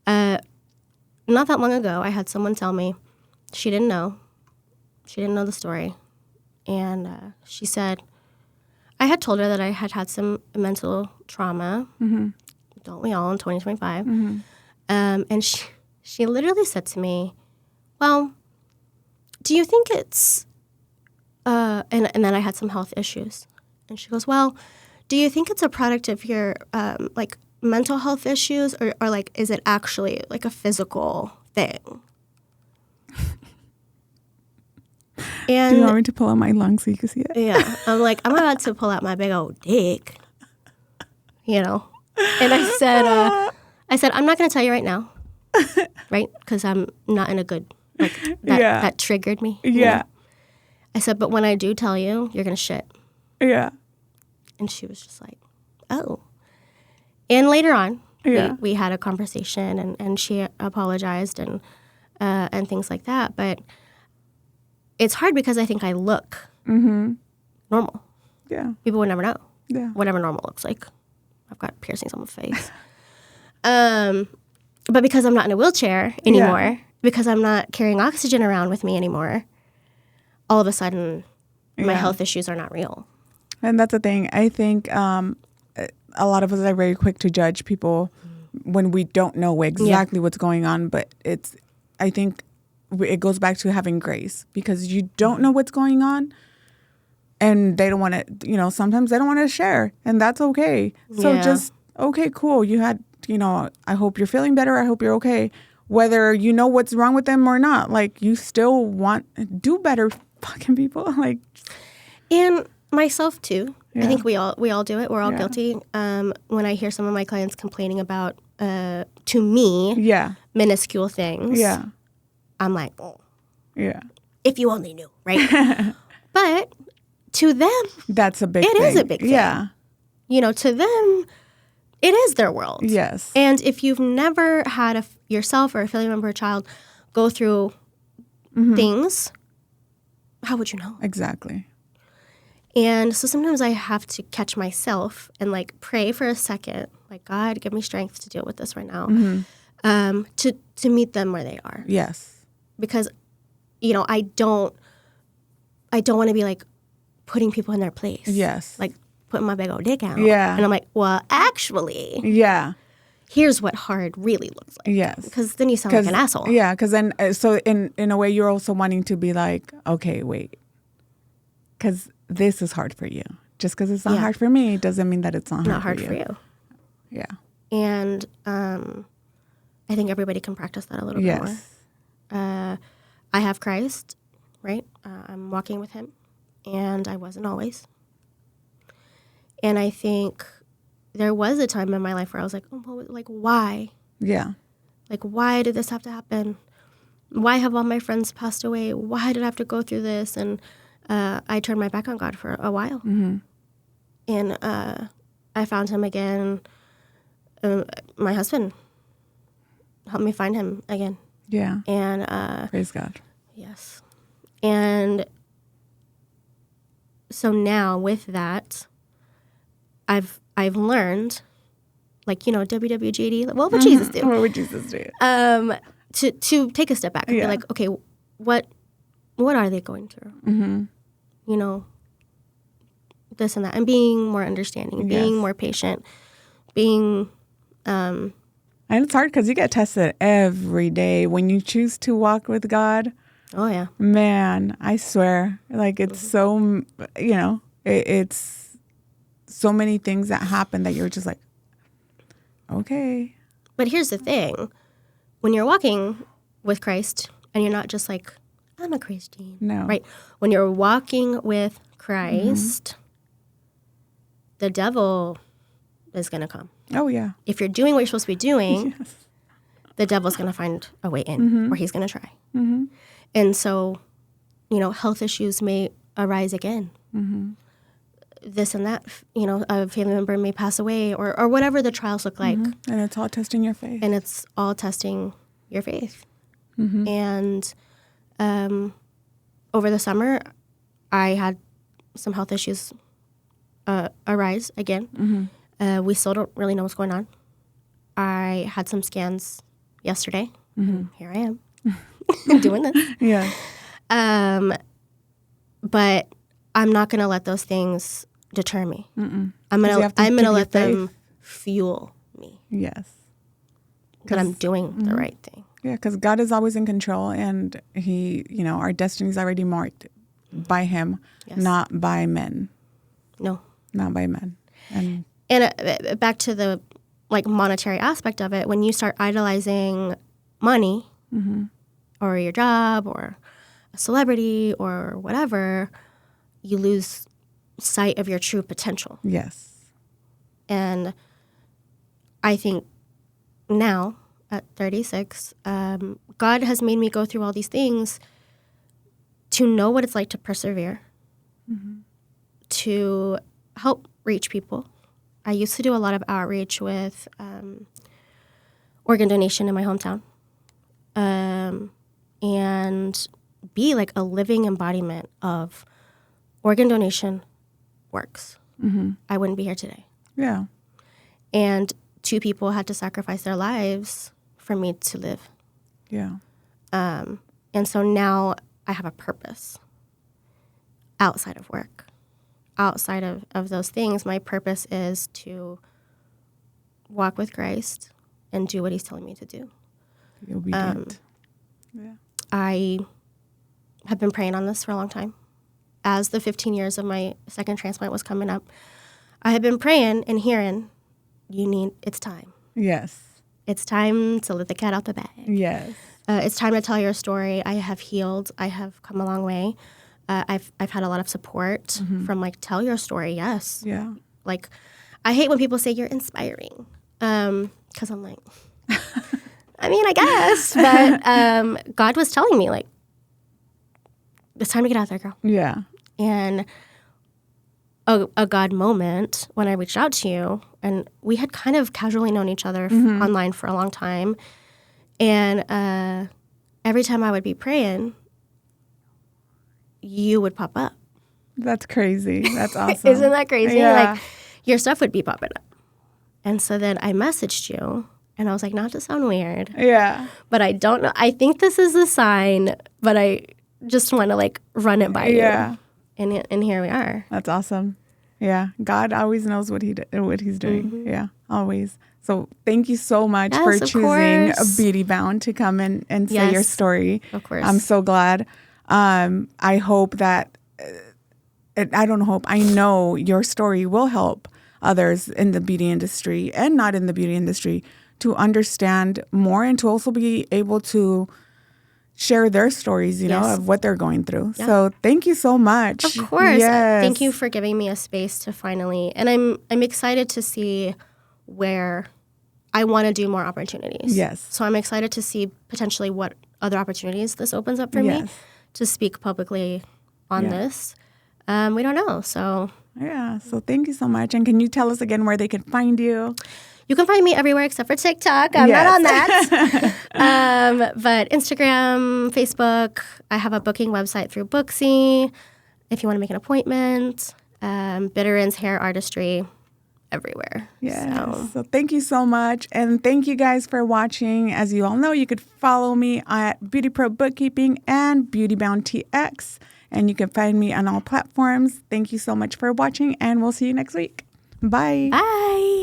Not that long ago, I had someone tell me she didn't know the story. And she said, I had told her that I had some mental trauma. Mm-hmm. Don't we all in 2025? Mm-hmm. And she literally said to me, well, do you think it's, and then I had some health issues. And she goes, well, do you think it's a product of your, mental health issues, or like, is it actually like a physical thing? And Do you want me to pull out my lung so you can see it? yeah, I'm like, I'm about to pull out my big old dick, you know. And I said, I'm not going to tell you right now, right? Because I'm not in a good, like, that triggered me. Yeah. Know? I said, but when I do tell you, you're going to shit. Yeah. And she was just like, oh. And later on, we had a conversation, and she apologized and things like that. But it's hard because I think I look normal. Yeah. People would never know. Yeah. Whatever normal looks like. I've got piercings on my face. But because I'm not in a wheelchair anymore, because I'm not carrying oxygen around with me anymore, all of a sudden my health issues are not real. And that's the thing. I think a lot of us are very quick to judge people when we don't know exactly what's going on. But I think it goes back to having grace, because you don't know what's going on, and they don't want to, sometimes they don't want to share, and that's okay. So just, okay, cool. You had, I hope you're feeling better. I hope you're okay. Whether you know what's wrong with them or not, like, you still do better, fucking people. Like, and myself too. I think we all do it. We're all guilty. When I hear some of my clients complaining about, to me, minuscule things, I'm like, oh, if you only knew, right? But to them, that's a big thing. It is a big thing. Yeah. To them, it is their world. Yes. And if you've never had yourself or a family member or child go through things, how would you know? Exactly. And so sometimes I have to catch myself and, like, pray for a second, like, God, give me strength to deal with this right now, to meet them where they are. Yes. Because, I don't want to be, like, putting people in their place. Yes. Like, putting my big old dick out. Yeah. And I'm like, well, actually, here's what hard really looks like. Yes. Because then you sound like an asshole. Yeah, because then, so in a way, you're also wanting to be like, okay, wait, because this is hard for you. Just because it's not hard for me doesn't mean that it's not hard for you. Yeah. And I think everybody can practice that a little bit more. I have Christ, right? I'm walking with him, and I wasn't always. And I think there was a time in my life where I was like, oh, like, why? Yeah. Like, why did this have to happen? Why have all my friends passed away? Why did I have to go through this? And I turned my back on God for a while. And I found him again. My husband helped me find him again. Yeah. And praise God. Yes. And so now with that, I've learned, like, WWJD, what would Jesus do? What would Jesus do? To take a step back and be like, okay, what are they going through? This and that, and being more understanding, being more patient, being. And it's hard because you get tested every day when you choose to walk with God. Oh yeah, man, I swear, like, it's so, it's so many things that happen that you're just like, okay. But here's the thing: when you're walking with Christ, and you're not just like, I'm a Christian. No. Right? When you're walking with Christ, the devil is going to come. Oh, yeah. If you're doing what you're supposed to be doing, the devil's going to find a way in, or he's going to try. And so, health issues may arise again. This and that, a family member may pass away, or whatever the trials look like. And it's all testing your faith. And it's all testing your faith. And over the summer, I had some health issues arise again. We still don't really know what's going on. I had some scans yesterday. Here I am doing this. Yeah. But I'm not going to let those things deter me. I'm gonna let them fuel me. Yes. That I'm doing the right thing. Yeah, because God is always in control, and He, our destiny is already marked by Him, not by men. No. Not by men. And back to the like monetary aspect of it, when you start idolizing money or your job or a celebrity or whatever, you lose sight of your true potential. Yes. And I think now at 36, God has made me go through all these things to know what it's like to persevere, to help reach people. I used to do a lot of outreach with organ donation in my hometown, and be like a living embodiment of organ donation works. I wouldn't be here today. Yeah. And 2 people had to sacrifice their lives for me to live. Yeah. And so now I have a purpose outside of work, outside of those things. My purpose is to walk with Christ and do what he's telling me to do. Be obedient. Yeah. I have been praying on this for a long time. As the 15 years of my second transplant was coming up, I had been praying and hearing, it's time. Yes. It's time to let the cat out the bag. Yes. It's time to tell your story. I have healed. I have come a long way. I've had a lot of support from like, tell your story. Yes. Yeah. Like, I hate when people say you're inspiring, because I'm like, I mean, I guess, but God was telling me like, it's time to get out there, girl. Yeah. And a God moment when I reached out to you, and we had kind of casually known each other online for a long time. And every time I would be praying, you would pop up. That's crazy. That's awesome. Isn't that crazy? Yeah. Like, your stuff would be popping up. And so then I messaged you, and I was like, not to sound weird. Yeah. But I don't know. I think this is a sign, but I just want to like run it by you. And here we are. That's awesome. Yeah. God always knows what he's doing. Yeah. Always. So thank you so much for choosing Beauty Bound to come and say your story. Of course. I'm so glad. I hope that, I know your story will help others in the beauty industry and not in the beauty industry to understand more and to also be able to share their stories, you know, of what they're going through. Yeah. So thank you so much. Of course. Yes. Thank you for giving me a space to finally, and I'm excited to see where I want to do more opportunities. Yes. So I'm excited to see potentially what other opportunities this opens up for me to speak publicly on this. We don't know. So yeah. So thank you so much. And can you tell us again where they can find you? You can find me everywhere except for TikTok. I'm not on that. But Instagram, Facebook. I have a booking website through Booksy if you want to make an appointment. Bitter Ends Hair Artistry, everywhere. Yes. So thank you so much. And thank you guys for watching. As you all know, you could follow me at Beauty Pro Bookkeeping and Beauty Bound TX. And you can find me on all platforms. Thank you so much for watching, and we'll see you next week. Bye. Bye.